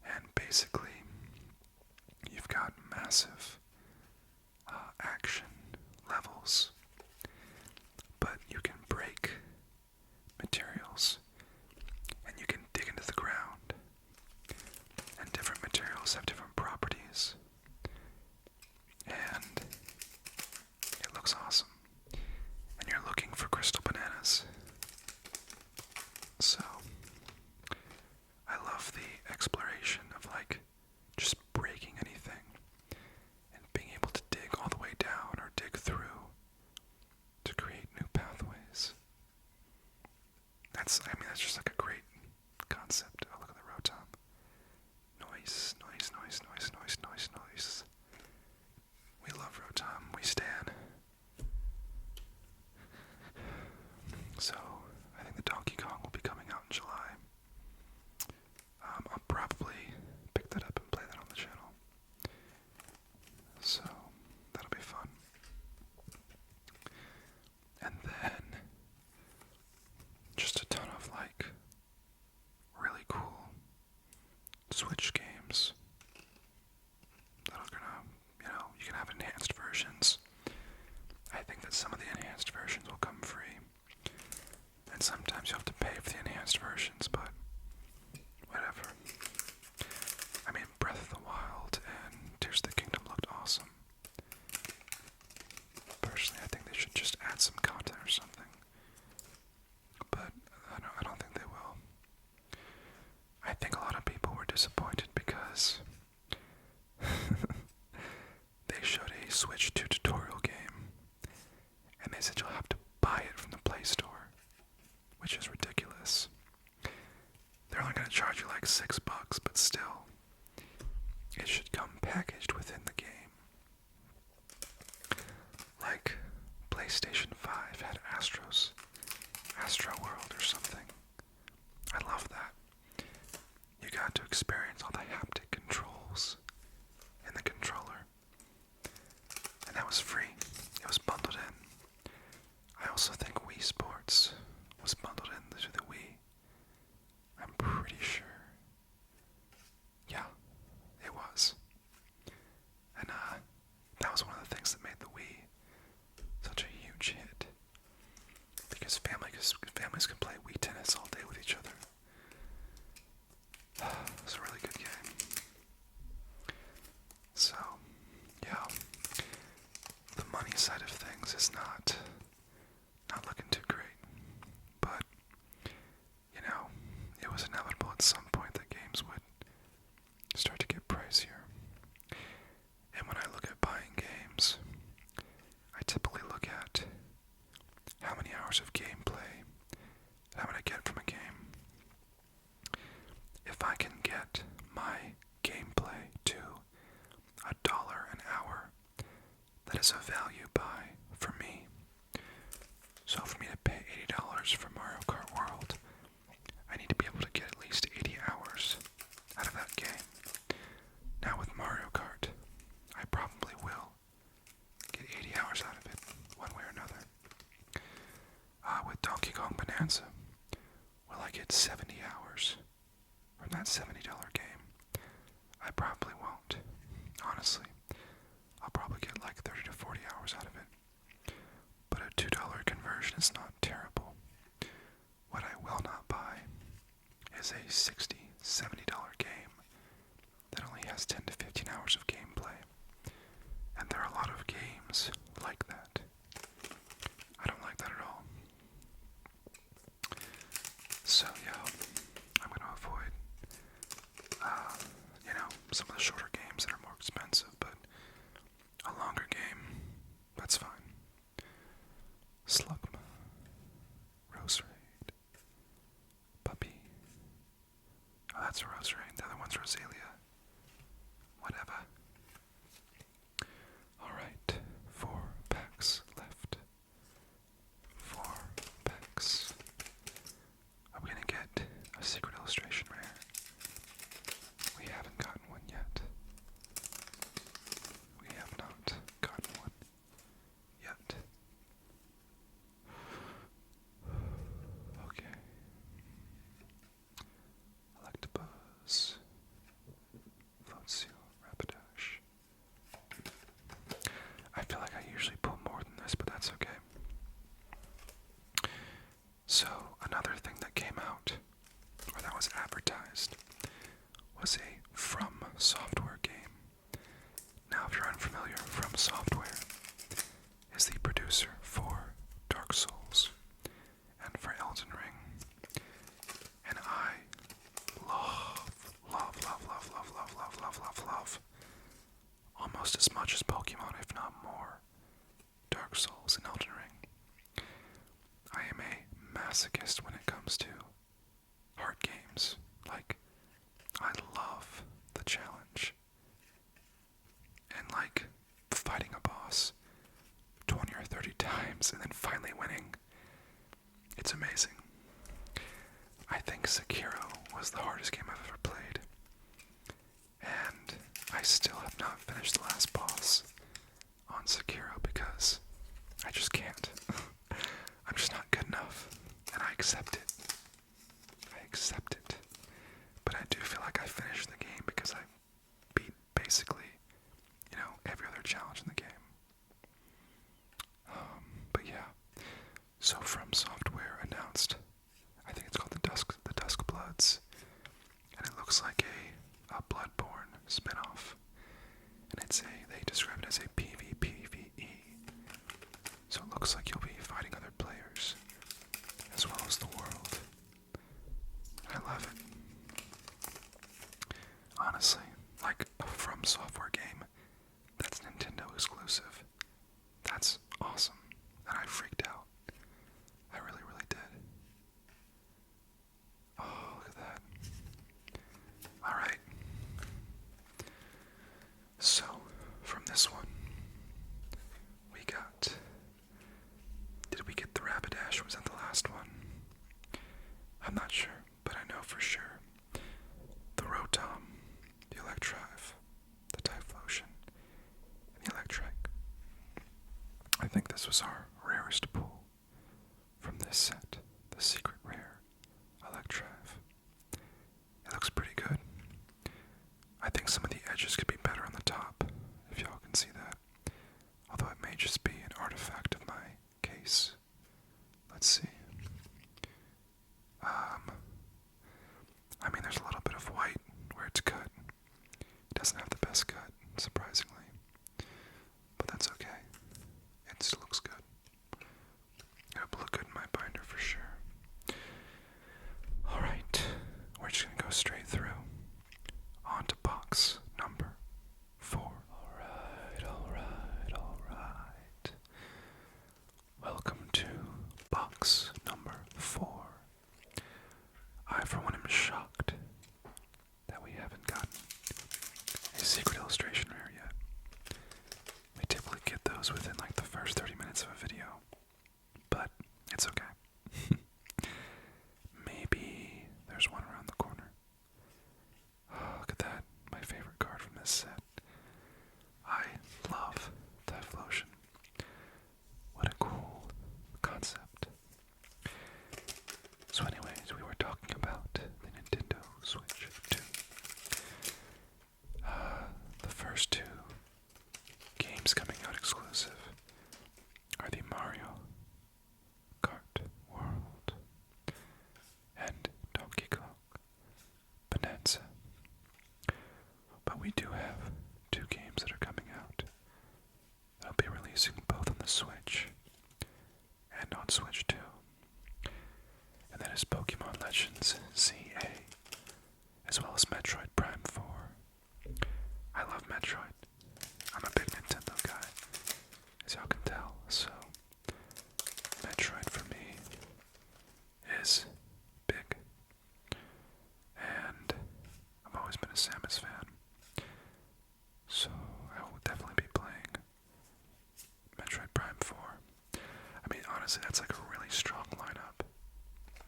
And basically, you've got massive action levels, but you can break materials, and you can dig into the ground, and different materials have different properties, and it looks awesome. And you're looking for crystal bananas. So, I love the exploration of just breaking anything and being able to dig all the way down or dig through to create new pathways. That's just like a great concept. Oh, look at the Rotom. Noise. We love Rotom. We stan. So, I think the Donkey Kong will be coming out in July. I'll probably pick that up and play that on the channel. So, that'll be fun. And then, just a ton of really cool Switch games that are gonna, you can have enhanced versions which is ridiculous. They're only going to charge you like $6, but still, it should come packaged within the game. Like PlayStation 5 had Astro World or something. I love that. You got to experience all the haptic controls in the controller. And that was free. It was bundled in. I also think Wii Sports was bundled into the Wii. I'm pretty sure. Yeah, it was. And that was one of the things that made the Wii such a huge hit. Because families can play Wii tennis all day with each other. It's a really good game. So, yeah, the money side of things is not looking too great. But, you know, it was inevitable at some point that games would start to get pricier. And when I look at buying games, I typically look at how many hours of gameplay that I'm going to get from a game. If I can get my gameplay to $1 an hour, that is a value buy for me. So for me to pay $80 for Mario Kart World, I need to be able to get at least 80 hours out of that game. Now with Mario Kart, I probably will get 80 hours out of it, one way or another. With Donkey Kong Bonanza, will I get 70 hours from that $70 game? I probably won't. Honestly, I'll probably get like 30 to 40 hours out of it. But a $2 conversion is not terrible. What I will not buy is a $60, $70 game that only has 10 to 15 hours of gameplay. And there are a lot of games like that. I don't like that at all. So yeah, I'm going to avoid, some of the shorter games that are more expensive, but a longer game, that's fine. Slugma, Rose Raid, Puppy. Oh, that's a Rose Raid. The other one's Rosalia. Whatever. Alright, 4 packs left. 4 packs. Are we gonna get a secret illustration rare? We haven't gotten one yet. We have not gotten one yet. Okay. Electabuzz. Floatzel. Rapidash. I feel like I usually pull more than this, but that's okay. So, another thing that came out, or that was advertised, was a From Software game. Now, if you're unfamiliar, From Software is the producer for Dark Souls and for Elden Ring. And I love, almost as much as Pokemon, if not more, Dark Souls and Elden Ring. I am a masochist when it comes to hard games. Like, I love the challenge. And like, fighting a boss 20 or 30 times and then finally winning. It's amazing. I think Sekiro was the hardest game I've ever played. And I still have not finished the last boss on Sekiro because I just can't. I'm just not good enough. And I accept it. But I do feel like I finished the game because I beat basically, every other challenge in the game. But yeah. So From Software announced, I think it's called the Dusk Bloods. And it looks like a Bloodborne spin-off. And they describe it as a PvPvE. So it looks like you'll be fighting other players, as well as the world. I love it. Honestly, like a From Software game that's Nintendo exclusive. That's awesome. And I freaked out. I really which was at the last one. I'm not sure, but I know for sure. The Rotom, the Electrive, the Typhlosion, and the Electrike. I think this was our rarest pull from this set, the secret rare Electrive. It looks pretty good. I think some of the edges could be better on the top, if y'all can see that. Although it may just be an artifact of my case. Let's see. I mean, there's a little bit of white where it's cut. It doesn't have the best cut, surprisingly. But that's okay. It still looks good. It'll look good in my binder for sure. Alright, we're just gonna go straight through. On to box number 4. Alright. Welcome to box number 4. I, for one, am shocked that we haven't gotten a secret illustration rare yet. We typically get those within like the first 30 minutes of a video, but it's okay. Maybe there's one around the corner. Oh, look at that, my favorite card from this set. I love Typhlosion. What a cool concept. So anyways, we were talking about the Nintendo Switch 2. The first 2 games coming out exclusive are the Mario Kart World and Donkey Kong Bonanza. But we do have 2 games that are coming out. They'll be releasing both on the Switch and on Switch 2. And that is Pokemon Legends ZA, as well as Metroid Prime 4. I love Metroid. I'm a big Nintendo guy, as y'all can tell, so Metroid for me is big. And I've always been a Samus fan, so I will definitely be playing Metroid Prime 4. I mean, honestly, that's like a really strong lineup.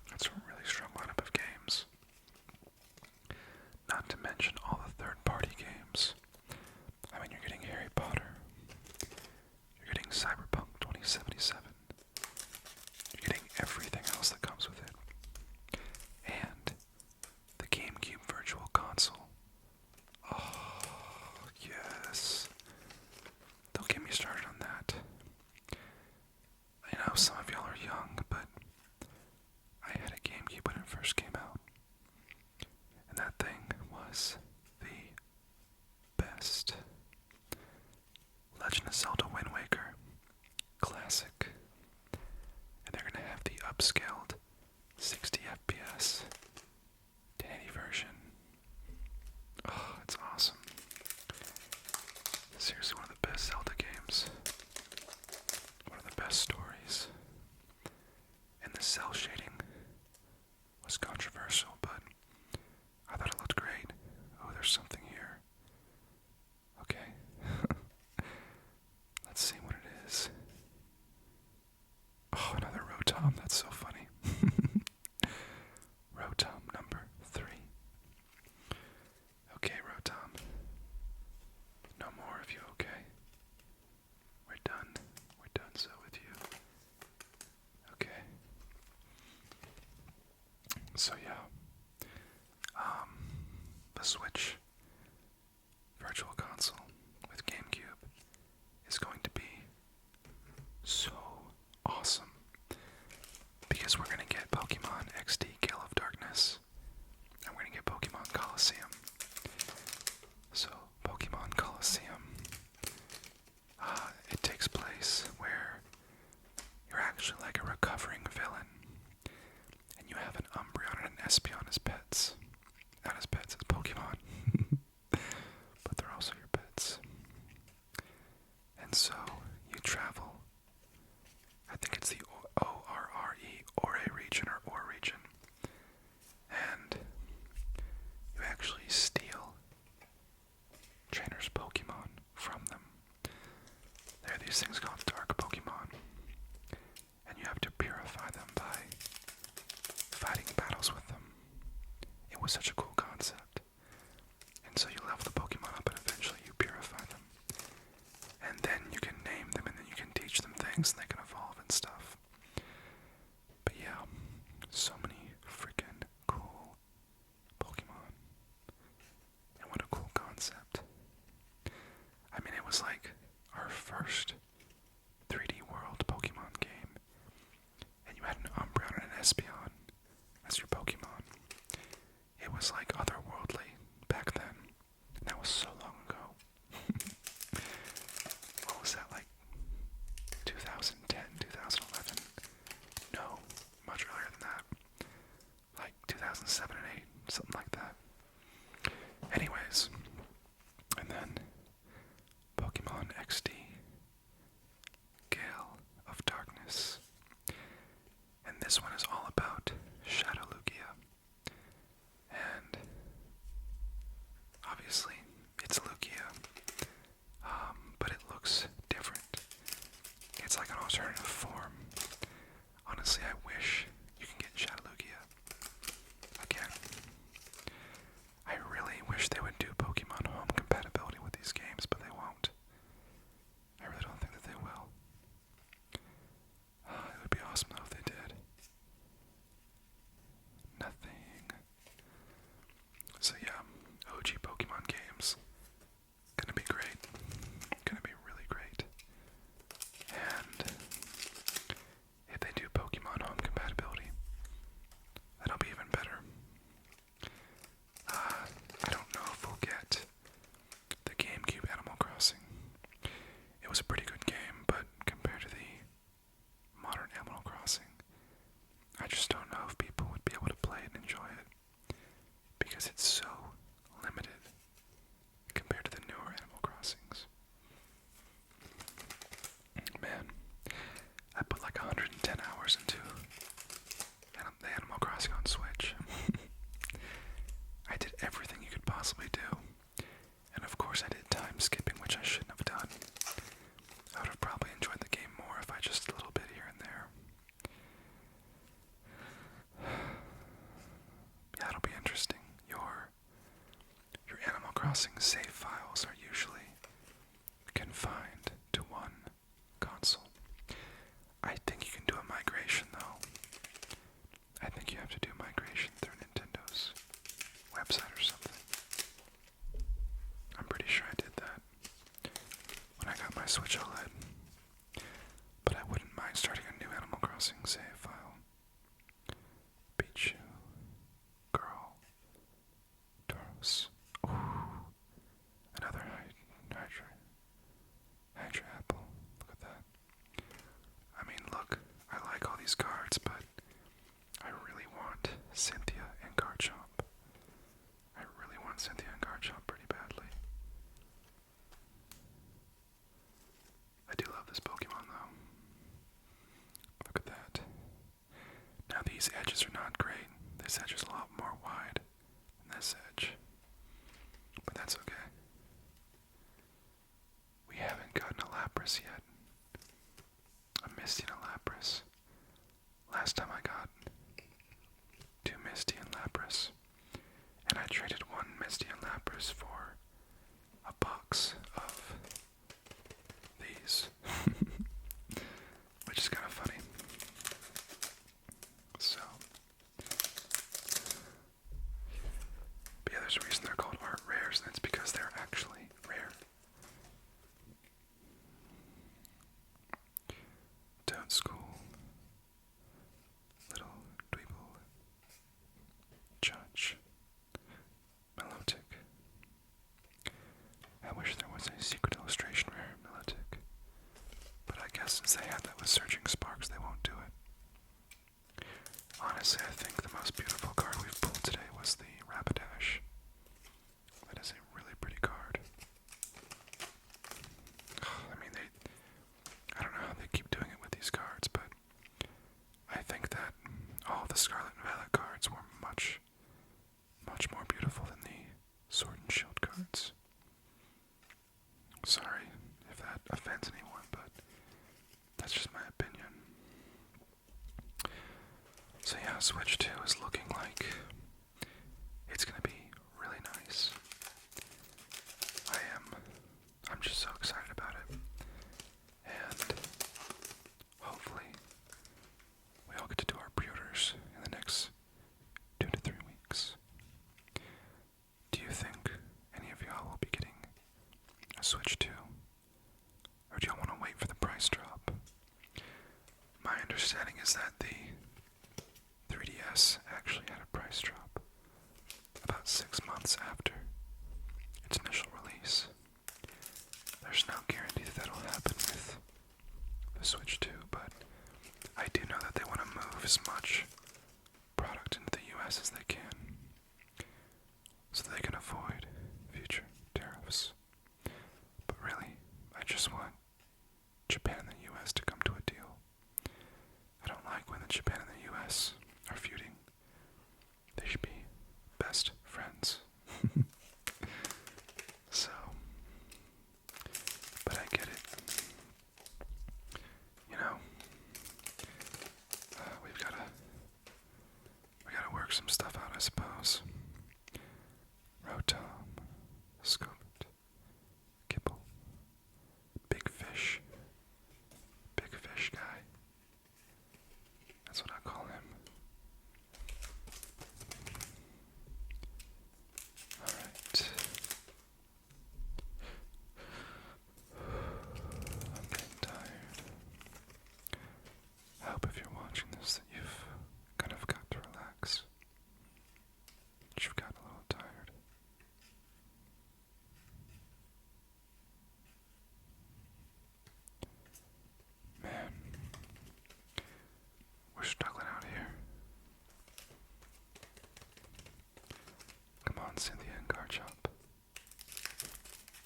That's a really strong lineup of games. Not to mention all the third-party games. I mean, you're getting Harry Potter. You're getting Cyberpunk 2077. You're getting everything else that comes with it. And the GameCube Virtual Console. Oh, yes. Don't get me started on that. I know some of y'all are young, but I had a GameCube when it first came out. And that thing was the best. Legend of Zelda Wind Waker. Classic. And they're going to have the upscaled 60 FPS 1080 version. Oh, it's awesome. Seriously, one of the best Zelda games. One of the best stories. And the cell shading was controversial, but I thought it looked great. Oh, there's something here. Okay. Let's see what it is. Oh, another Rotom. That's so funny. Rotom number 3. Okay, Rotom. No more of you, okay? We're done. We're done so with you. Okay. So yeah. The Switch Virtual Console with GameCube is going to be so awesome. Because we're going to get Pokemon XD Gale of Darkness. And we're going to get Pokemon Coliseum. So, Pokemon Coliseum, it takes place where you're actually like a recovering villain. And you have an Umbreon and an Espeon as pets. Not as pets, as Pokemon. But they're also your pets. And so, you travel. I think it's the ORRE, Ore region, or just don't know if people would be able to play and enjoy it, because it's so limited compared to the newer Animal Crossings. Man, I put like 110 hours into the Animal Crossing on Switch. I did everything you could possibly do, and of course I did time skipping, which I shouldn't have done. I would have probably enjoyed the game more if I just a little bit here and there. Yeah, it'll be interesting. Your Animal Crossing save files are usually confined to one console. I think you can do a migration though. I think you have to do migration through Nintendo's website or something. I'm pretty sure I did that when I got my Switch OLED. But I wouldn't mind starting a new Animal Crossing save file. Pichu, girl, Tauros. Ooh, another Hydra apple. Look at that. I mean, look, I like all these cards, but I really want Cynthia and Garchomp. I really want Cynthia and Garchomp pretty badly. I do love this Pokemon though. Look at that. Now these edges are not great. This edge is a lot more wide than this edge. But that's okay. We haven't gotten a Lapras yet. A Misty and a Lapras. Last time I got 2 Misty and Lapras. And I traded 1 Misty and Lapras for a box of these. Which is kind of funny. So, but yeah, there's a reason they're called art rares, and that's because they're actually rare. Toad School, Little Dweeble, Judge, Milotic. I wish there was a secret illustration rare Milotic, but I guess since they have that with Searching Sparks, they won't do it. Honestly, I think the most beautiful card we've pulled today was the Rapidash. That is a really pretty card. I mean, I don't know how they keep doing it with these cards, but I think that all the Scarlet and Violet cards were much more beautiful than the Sword and Shield cards. Sorry if that offends anyone, but that's just my opinion. So yeah, Switch 2 is looking like it's gonna be really nice. I'm just so excited about it. And hopefully we all get to do our pre-orders in the next 2 to 3 weeks. Do you think any of y'all will be getting a Switch 2? Or do y'all want to wait for the price drop? My understanding is that the 3DS actually had a price drop about 6 months after its initial release. There's no guarantee that that'll happen with the Switch 2, but I do know that they want to move as much product into the US as they can, so they can avoid future tariffs. But really, I just want Japan and the US to come to a deal. I don't like when Japan and the US are feuding. They should be best friends. So, but I get it. You know, we gotta work some stuff out, I suppose. Rotom, Scooped, Kibble, Big Fish guy. That's what I call him. Alright. I'm getting tired. I hope if you're watching this that you've kind of got to relax. That you've gotten a little tired. Cynthia and Garchomp.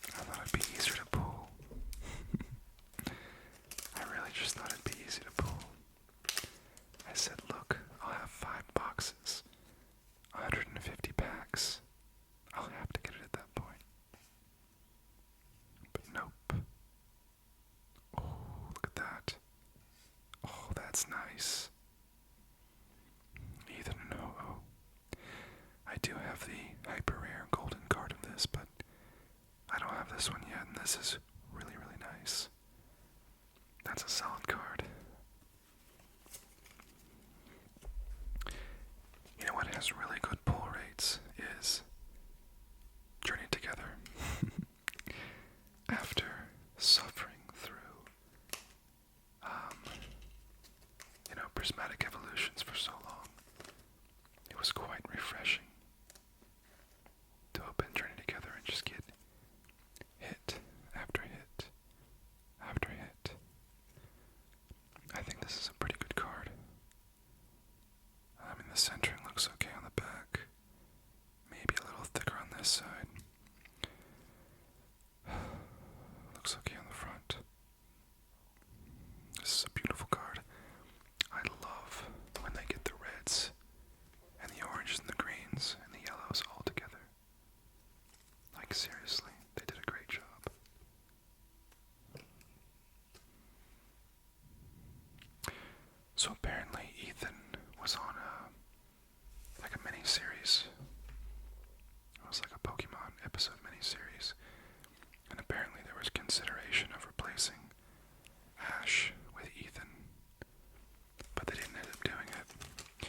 I thought it'd be easier to pull. I really just thought it'd be easy to pull. I said, look, I'll have 5 boxes, 150 packs. I'll have to get it at that point. But nope. Oh, look at that. Oh, that's nice. Ethan and Ho-Oh. I do have the hyper rare golden card of this, but I don't have this one yet, and this is really, really nice. That's a solid card. You know what has really good pull rates is Journey Together. After suffering through, prismatic evolutions for so long, it was quite refreshing to open Journey Together and just get hit after hit after hit. I think this is a pretty good card. I mean, the centering looks okay on the back. Maybe a little thicker on this side. Looks okay on the front. This is a beautiful card. I love when they get the reds and the oranges and the greens and the yellows all together. Like, seriously, they did a great job. So apparently Ethan was on a mini-series. It was like a Pokemon episode mini-series. And apparently there was consideration of replacing Ash with Ethan. But they didn't end up doing it.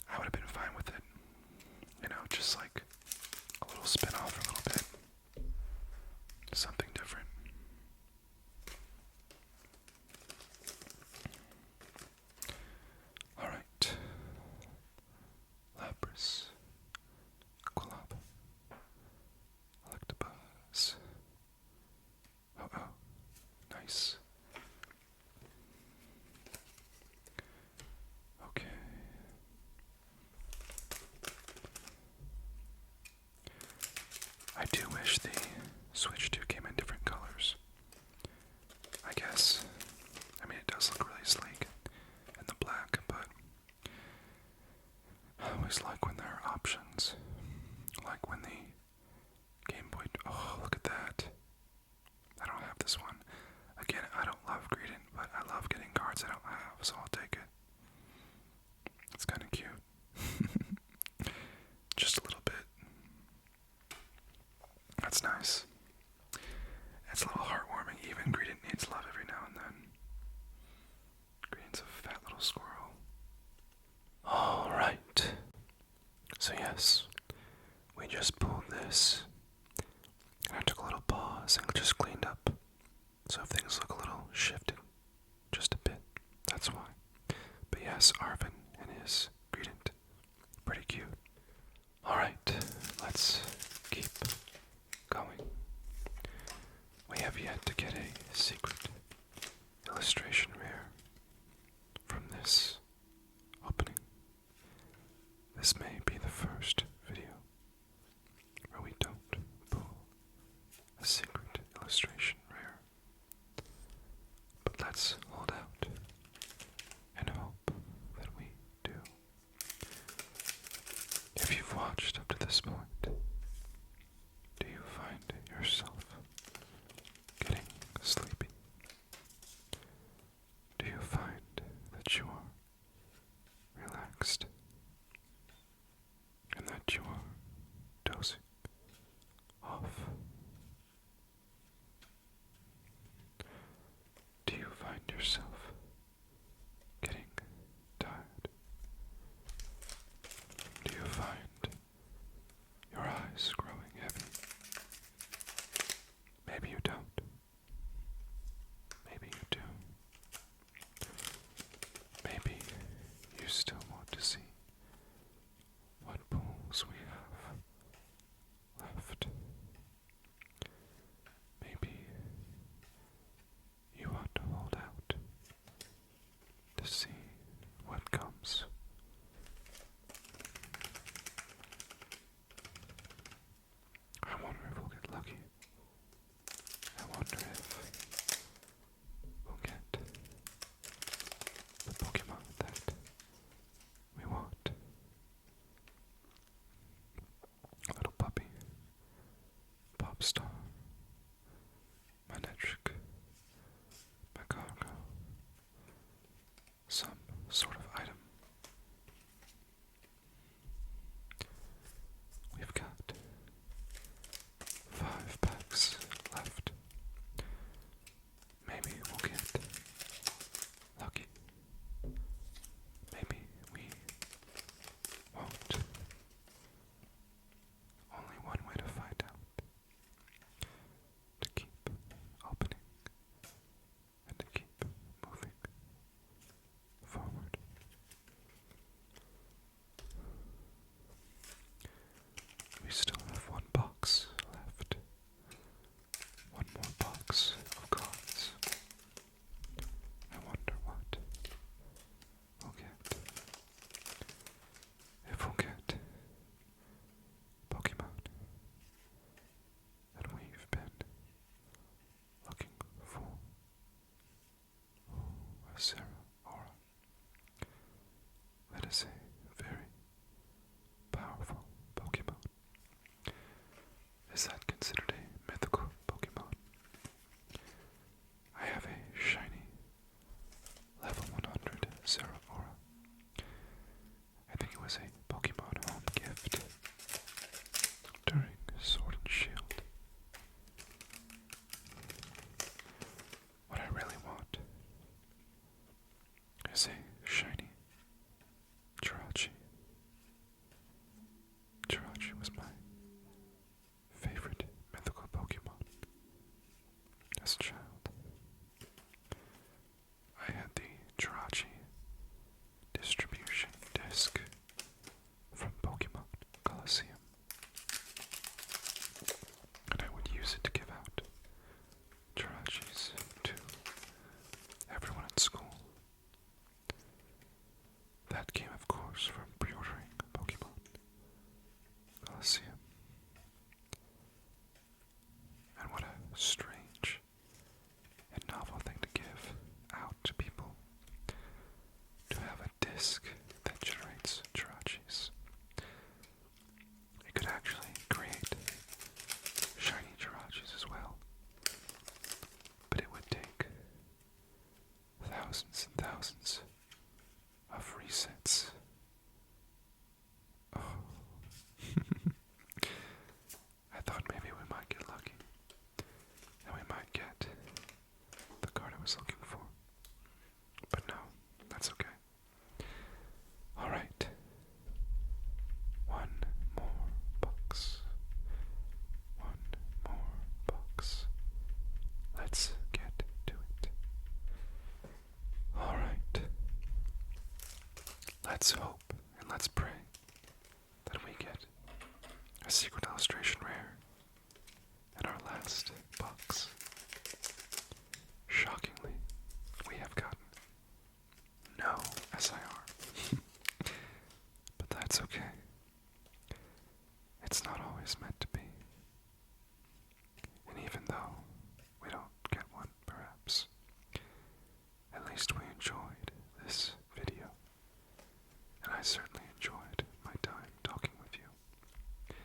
I would have been fine with it. You know, just like a little spin-off a little bit. Something different. Alright. Lapras. Aqualab. Electabuzz. Oh, nice. Okay. I do wish the Switch 2 came in different colors. I guess. I mean, it does look really sleek in the black, but I always like when there are options. Like when the Game Boy... Oh, look at that. I don't have this one. Again, I don't love Greedent, but I love getting cards I don't have, so I'll take it. It's kind of cute. Just a little bit. That's nice. It's a little heartwarming. Even Greedent needs love every now and then. Greedent's a fat little squirrel. Alright. So yes, we just pulled this. And I took a little pause and just cleaned up. So if things look a little shifted, just a bit, that's why. But yes, Arvin and his Greedent, pretty cute. Alright, let's keep going. We have yet to get a secret illustration rare from this opening. This may be the first video where we don't pull a secret illustration rare. But let's hold out and hope that we do. If you've watched up to this point, do you find yourself getting sleepy? Do you find that you are relaxed and that you are dozing off? Do you find yourself getting tired? Do you find your eyes growing heavy? Maybe you don't. Maybe you do. Maybe you still want to see what pools we have from pre-ordering Pokemon Colosseum. And what a strange and novel thing to give out to people, to have a disc that generates Jirachis. It could actually create shiny Jirachis as well, but it would take thousands and thousands of resets. Oh. I thought maybe we might get lucky, and we might get the card I was looking for. But no, that's okay. Alright. One more box. One more box. Let's get to it. Alright. Let's hope and let's pray that we get a secret illustration rare in our last box. Shockingly, we have gotten no SIR. But that's okay. It's not always meant to be. And even though we don't get one, perhaps, at least we enjoyed this video. And I certainly enjoyed my time talking with you.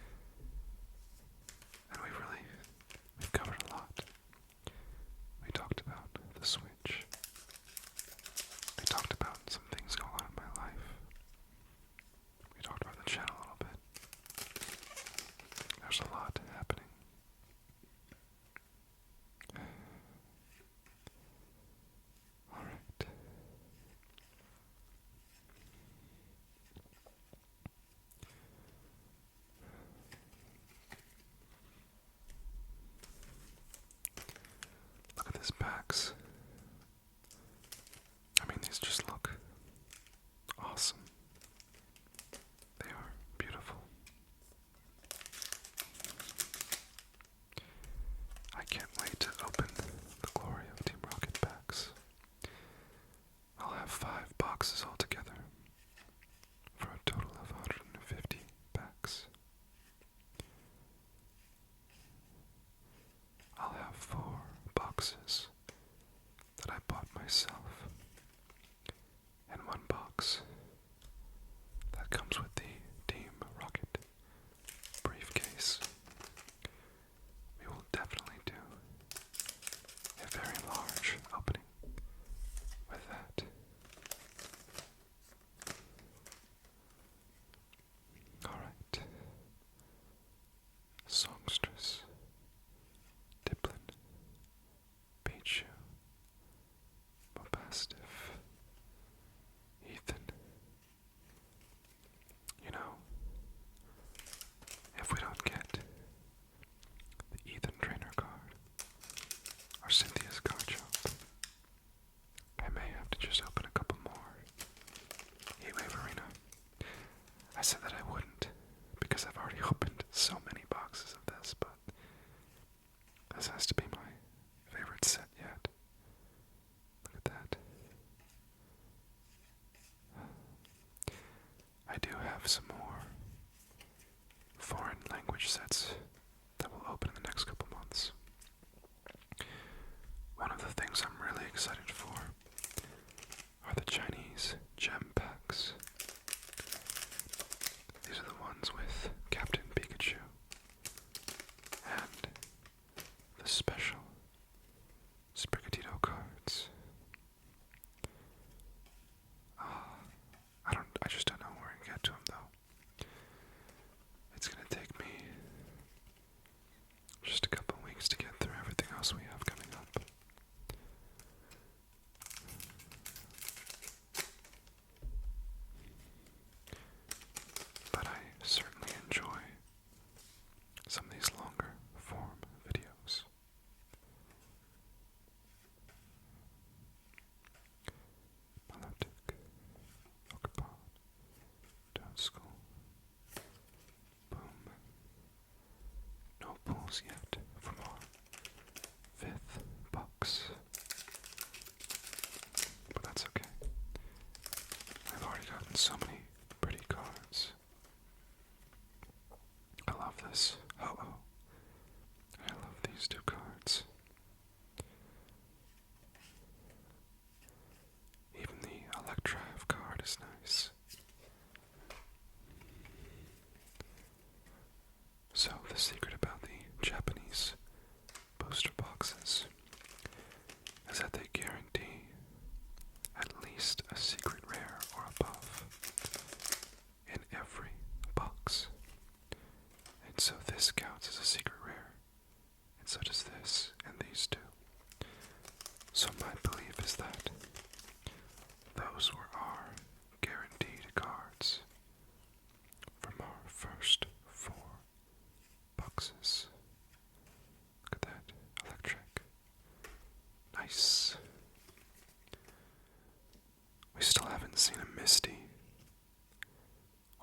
And we've covered a lot. We talked about the Switch. We talked about some things going on in my life. We talked about the channel a little bit. There's a lot happening. Alright. Look at these packs. I mean, these just look awesome. They are beautiful. I can't wait to open the Glory of Team Rocket packs. I'll have 5 boxes altogether for a total of 150 packs. I'll have 4 boxes that I bought myself, and 1 box that comes with the Team Rocket briefcase. We will definitely do a very large opening with that. Alright. Songstress, Diplin, Pichu, Mobastiff, Ethan. You know, if we don't get the Ethan trainer card or Cynthia's Garchomp, I may have to just open a couple more. Heatwave Arena. I said that I wouldn't because I've already opened so many boxes of this, but this has to be my favorite set yet. Look at that. I do have some more foreign language sets that will open in the next couple months. One of the things I'm really excited for are the Chinese gem packs. These are the ones with Captain Pikachu and the special Sprigatito cards. I just don't know where to get to them though. It's gonna take me just a couple weeks to get through everything else we have coming up. cards. I love this. Oh. I love these two cards. Even the Electrive card is nice. So, the secret about the Japanese booster boxes is that they guarantee at least a secret rare or above in every box. And so this counts as a secret rare, and so does this and these two. So my belief is that those were our guaranteed cards from our first 4 boxes. Look at that, electric. Nice. We still haven't seen a Misty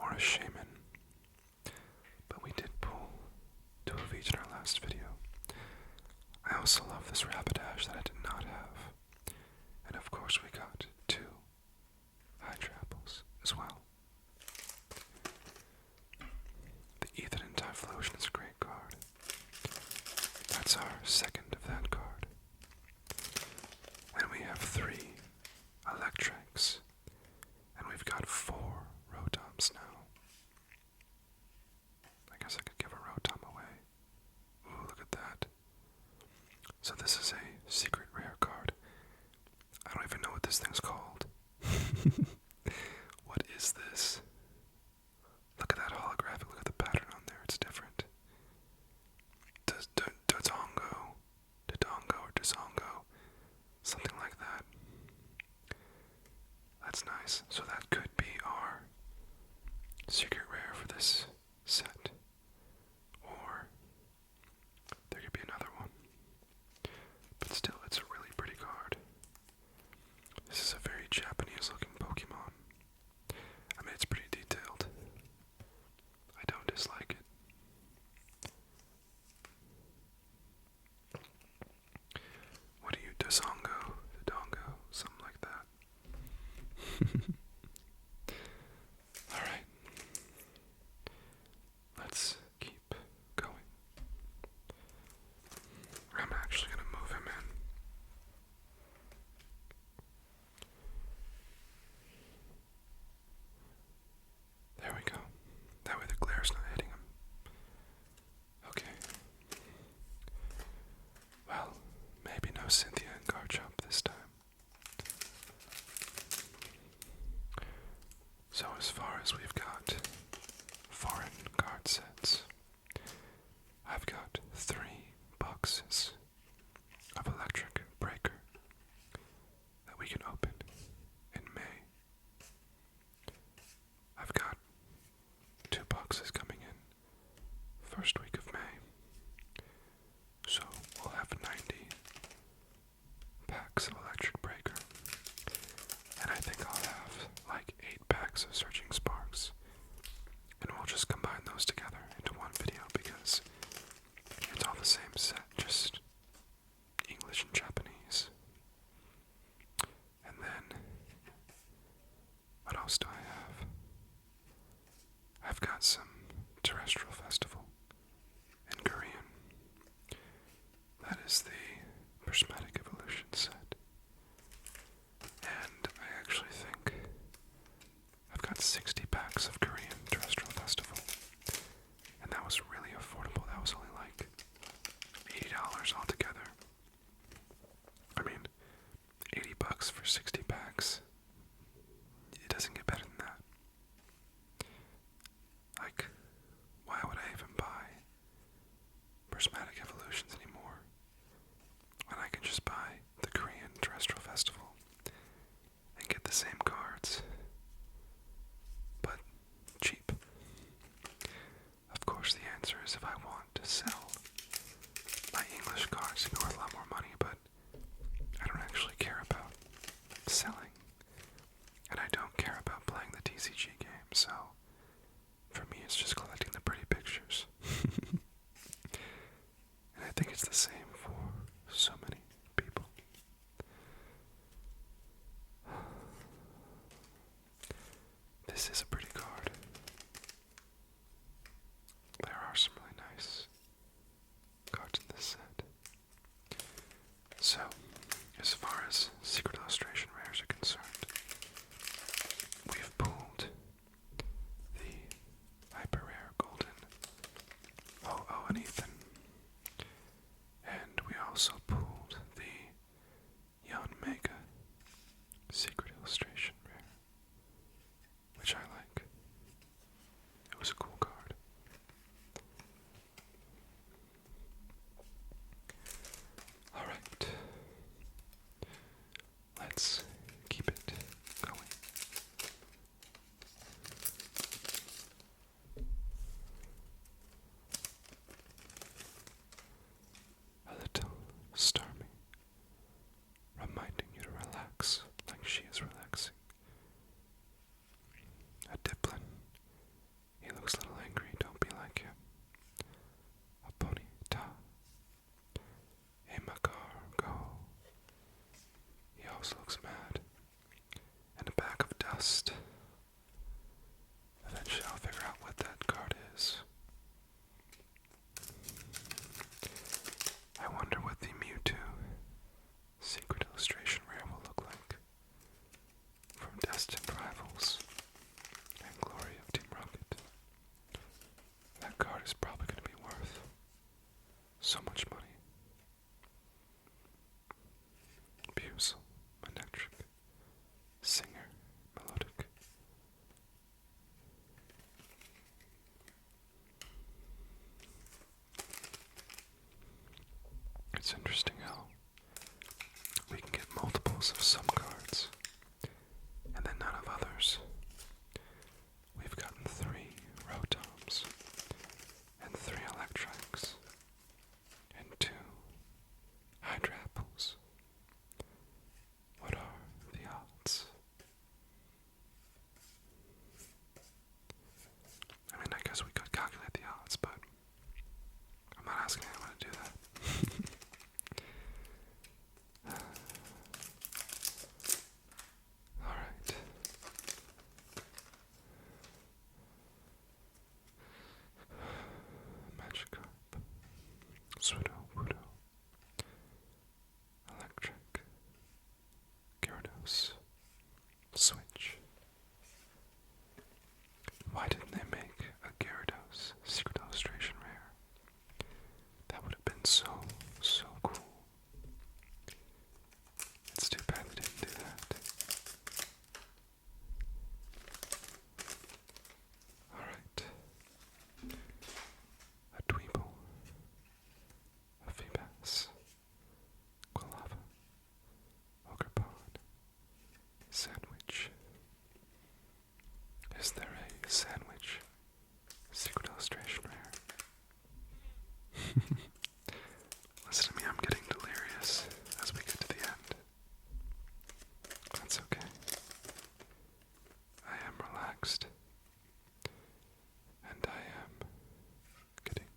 or a Shaman, but we did pull 2 of each in our last video. I also love this Rapidash that I did not have, and of course we got 2 Hydra Apples as well. The Ethan and Typhlosion is a great card. That's our second of that card. And we have 3 Electrics, and we've got 4 Rotoms now. I guess I could give a Rotom away. Ooh, look at that. So this is a secret rare card. I don't even know what this thing's called. What is this? Look at that holographic, look at the pattern on there, it's different. Dodongo or Dozongo, something like that. That's nice. So that could be our secret rare for this set. Or there could be another one. But still, it's a really pretty card. This is a very Japanese looking Pokemon. I mean, it's pretty detailed. I don't dislike it. What are you, Dozongo? Dodongo? Something like that. Alright. Let's keep going. I'm actually going to move him in. There we go. That way the glare's not hitting him. Okay. Well, maybe no Cynthia and Garchomp this time. So as far as we've got foreign card sets, I've got 3 boxes of Electric Breaker that we can open in May. I've got 2 boxes coming in first week of May, so we'll have 90 packs of Electric Breaker, and I think I'll have like 8 packs of Searching Sparks, and we'll just combine those together into one video because it's all the same set, just English and Japanese. And then, what else do I have? I've got some Terrestrial Festival in Korean. That is the Prismatic Evolution set. And I actually think I've got 60 packs of Korean Terrestrial Festival. And that was really affordable. That was only like $80 altogether. I mean, $80 for 60 packs. It doesn't get better than that. Like, why would I even buy Prismatic Evolutions anymore when I can just buy the Korean Terrestrial Festival and get the same cards, but cheap? Of course, the answer is if I want to sell my English cards to be worth a lot more money, but I don't actually care about selling, and I don't care about playing the TCG game, so for me it's just collecting the pretty pictures. And I think it's the same for so many people. This is a pretty card. and Ethan. And we also pulled the Yon Mega Secret Illustration Rare, which I like. It was a cool card. Alright. Let's keep it going. A little Starmie, reminding you to relax like she is relaxing. A Diplin, he looks a little angry, don't be like him. A Ponyta, a Makar, go. He also looks mad. And a bag of dust. Eventually I'll figure out what that card is. I wonder what the Mewtwo Secret Illustration Rare will look like. From Destined Rivals and Glory of Team Rocket. That card is probably going to be worth so much money. Bucel, Manectric, Singer, Melodic. It's interesting how we can get multiples of some cards and then none of others. We've gotten 3 Rotoms and 3 Electrics and 2 Hydrapples. What are the odds? I mean, I guess we could calculate the odds, but I'm not asking anyone to do that. Alright. Magikarp, Pseudo-Wudo, Electric, Gyarados, Switch. Why didn't they make a Gyarados Secret Illustration Rare? That would have been so cool. It's too bad they didn't do that. Alright. A Dweeble, a Feebas, Quilava, Ogerpon, Sandwich. Is there a Sandwich Secret Illustration Rare? Listen to me, I'm getting delirious as we get to the end. That's okay. I am relaxed. And I am getting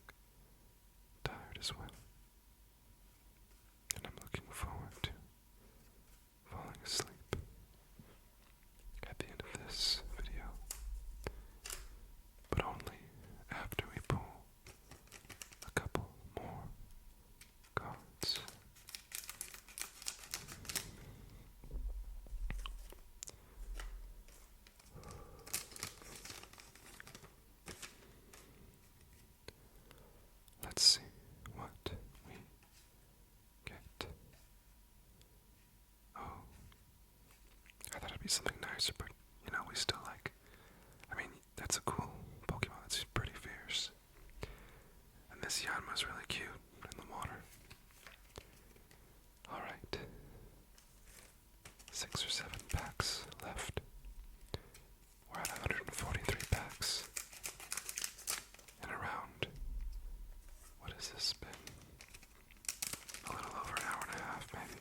tired as well. And I'm looking forward to falling asleep at the end of this video. But only after we pull a couple more cards. Let's see what we get. Oh, I thought it'd be something nicer, but you know, we still like. I mean, that's a cool Pokemon. It's pretty fierce. And this Yanma's really cute in the water. Alright. 6 or 7 packs left. We're at 143 packs. In around, what has this been? A little over an hour and a half, maybe.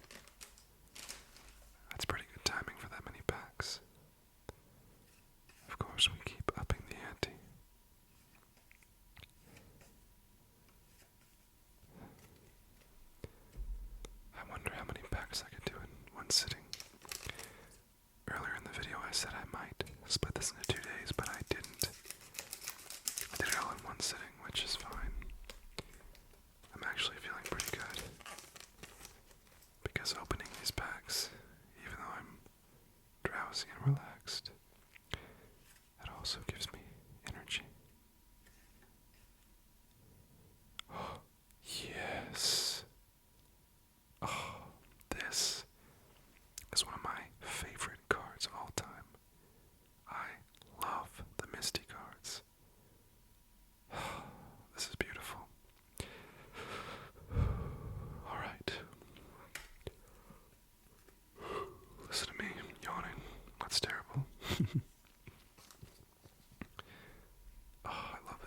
That's pretty good timing for that many packs. Of course, we keep upping the ante. I wonder how many packs I could do in one sitting. Earlier in the video I said I might split this into 2 days, but I didn't. I did it all in one sitting, which is fine. I'm actually feeling pretty good. Because opening these packs, even though I'm drowsy and relaxed, it also gives me energy.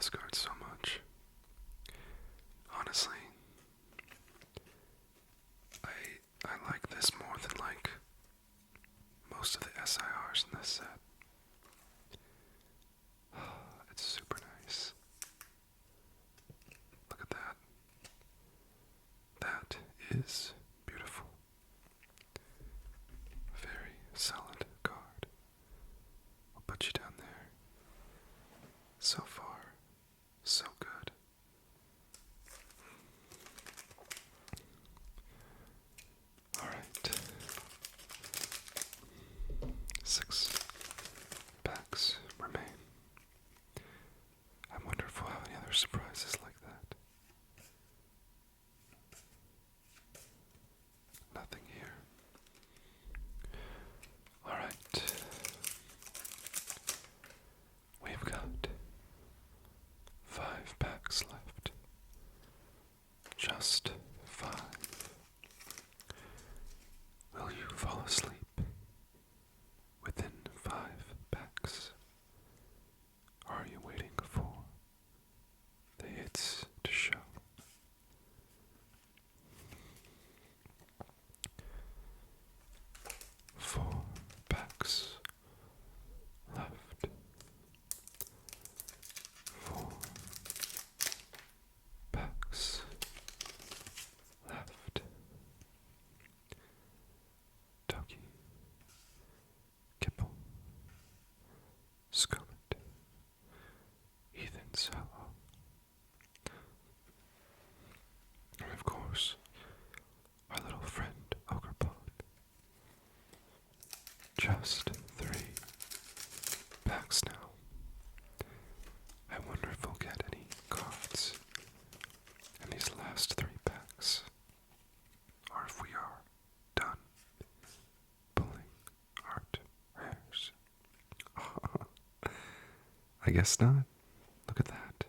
this card so much. Honestly, I like this more than like most of the SIRs in this set. It's super nice. Look at that. That is beautiful. Very solid card. I'll put you down there. So far, so good. Alright. 6 packs remain. I wonder if we'll have any other surprises like that. Nothing here. Alright. We've got 5 packs left. Just 5. Will you fall asleep within 5 packs? Or are you waiting for the hits to show? Four packs left. 4 packs left. Ducky, Kipple, Scooped, Ethan Solo, and of course, our little friend Ogrepon. Just 3 packs now. I wonder if we'll get any cards in these last 3 packs, or if we are done pulling art rares. I guess not. Look at that.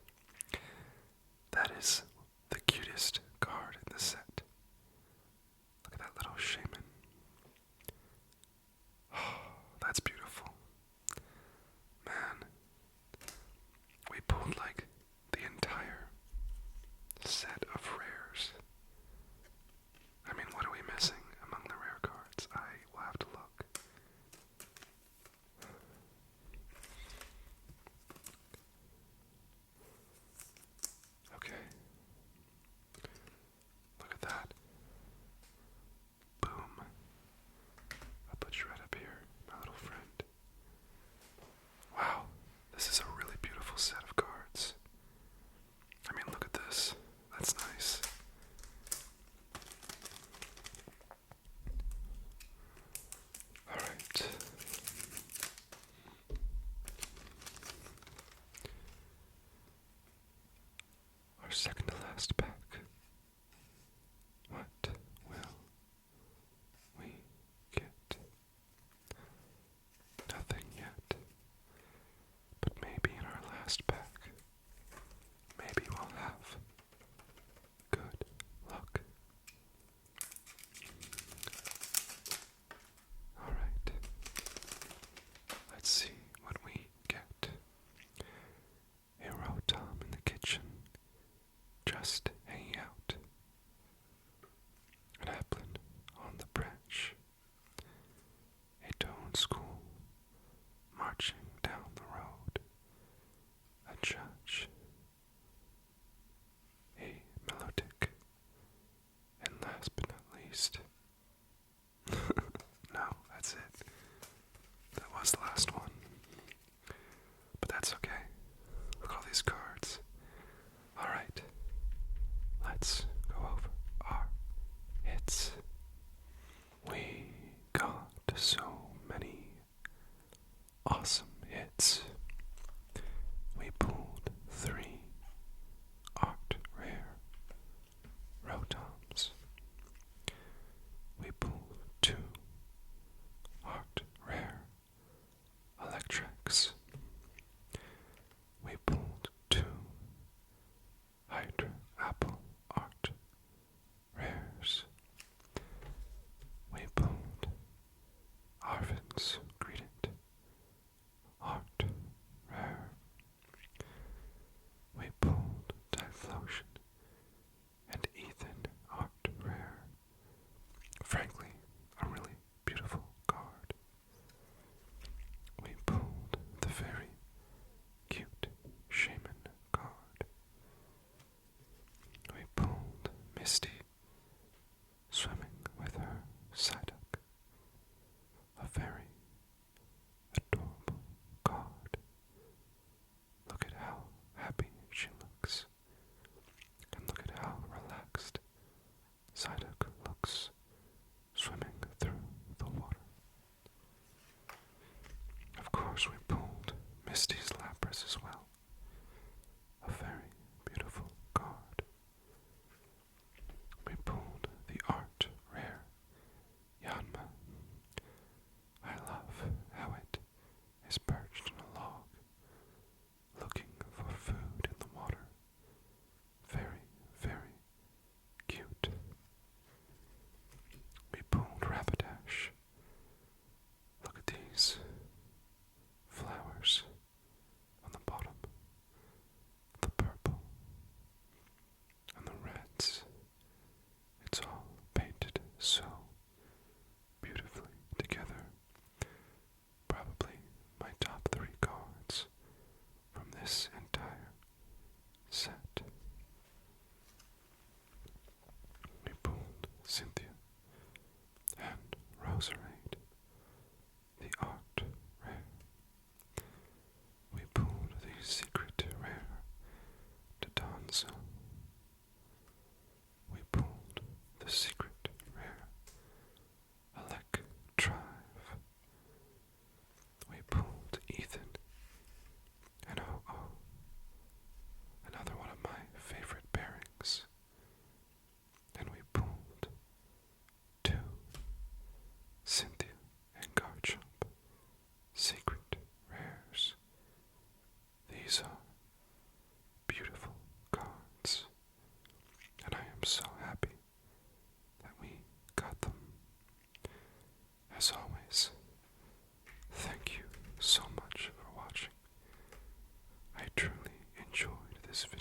That is the cutest card in the set. Look at that little shaman. Oh, that's beautiful. Man, we pulled like the entire set of rares. I mean, what are we missing among the rare cards? I will have to look. Okay. Look at that. Boom. I'll put you right up here, my little friend. Wow, this is a really beautiful set of cards. I mean, look at this. That's nice. Alright. Our second to last pack. What will we get? Nothing yet. But maybe in our last pack, maybe we'll have good luck. Alright. Let's see what we get. A Rotom in the kitchen These are beautiful cards, and I am so happy that we got them. As always, thank you so much for watching. I truly enjoyed this video.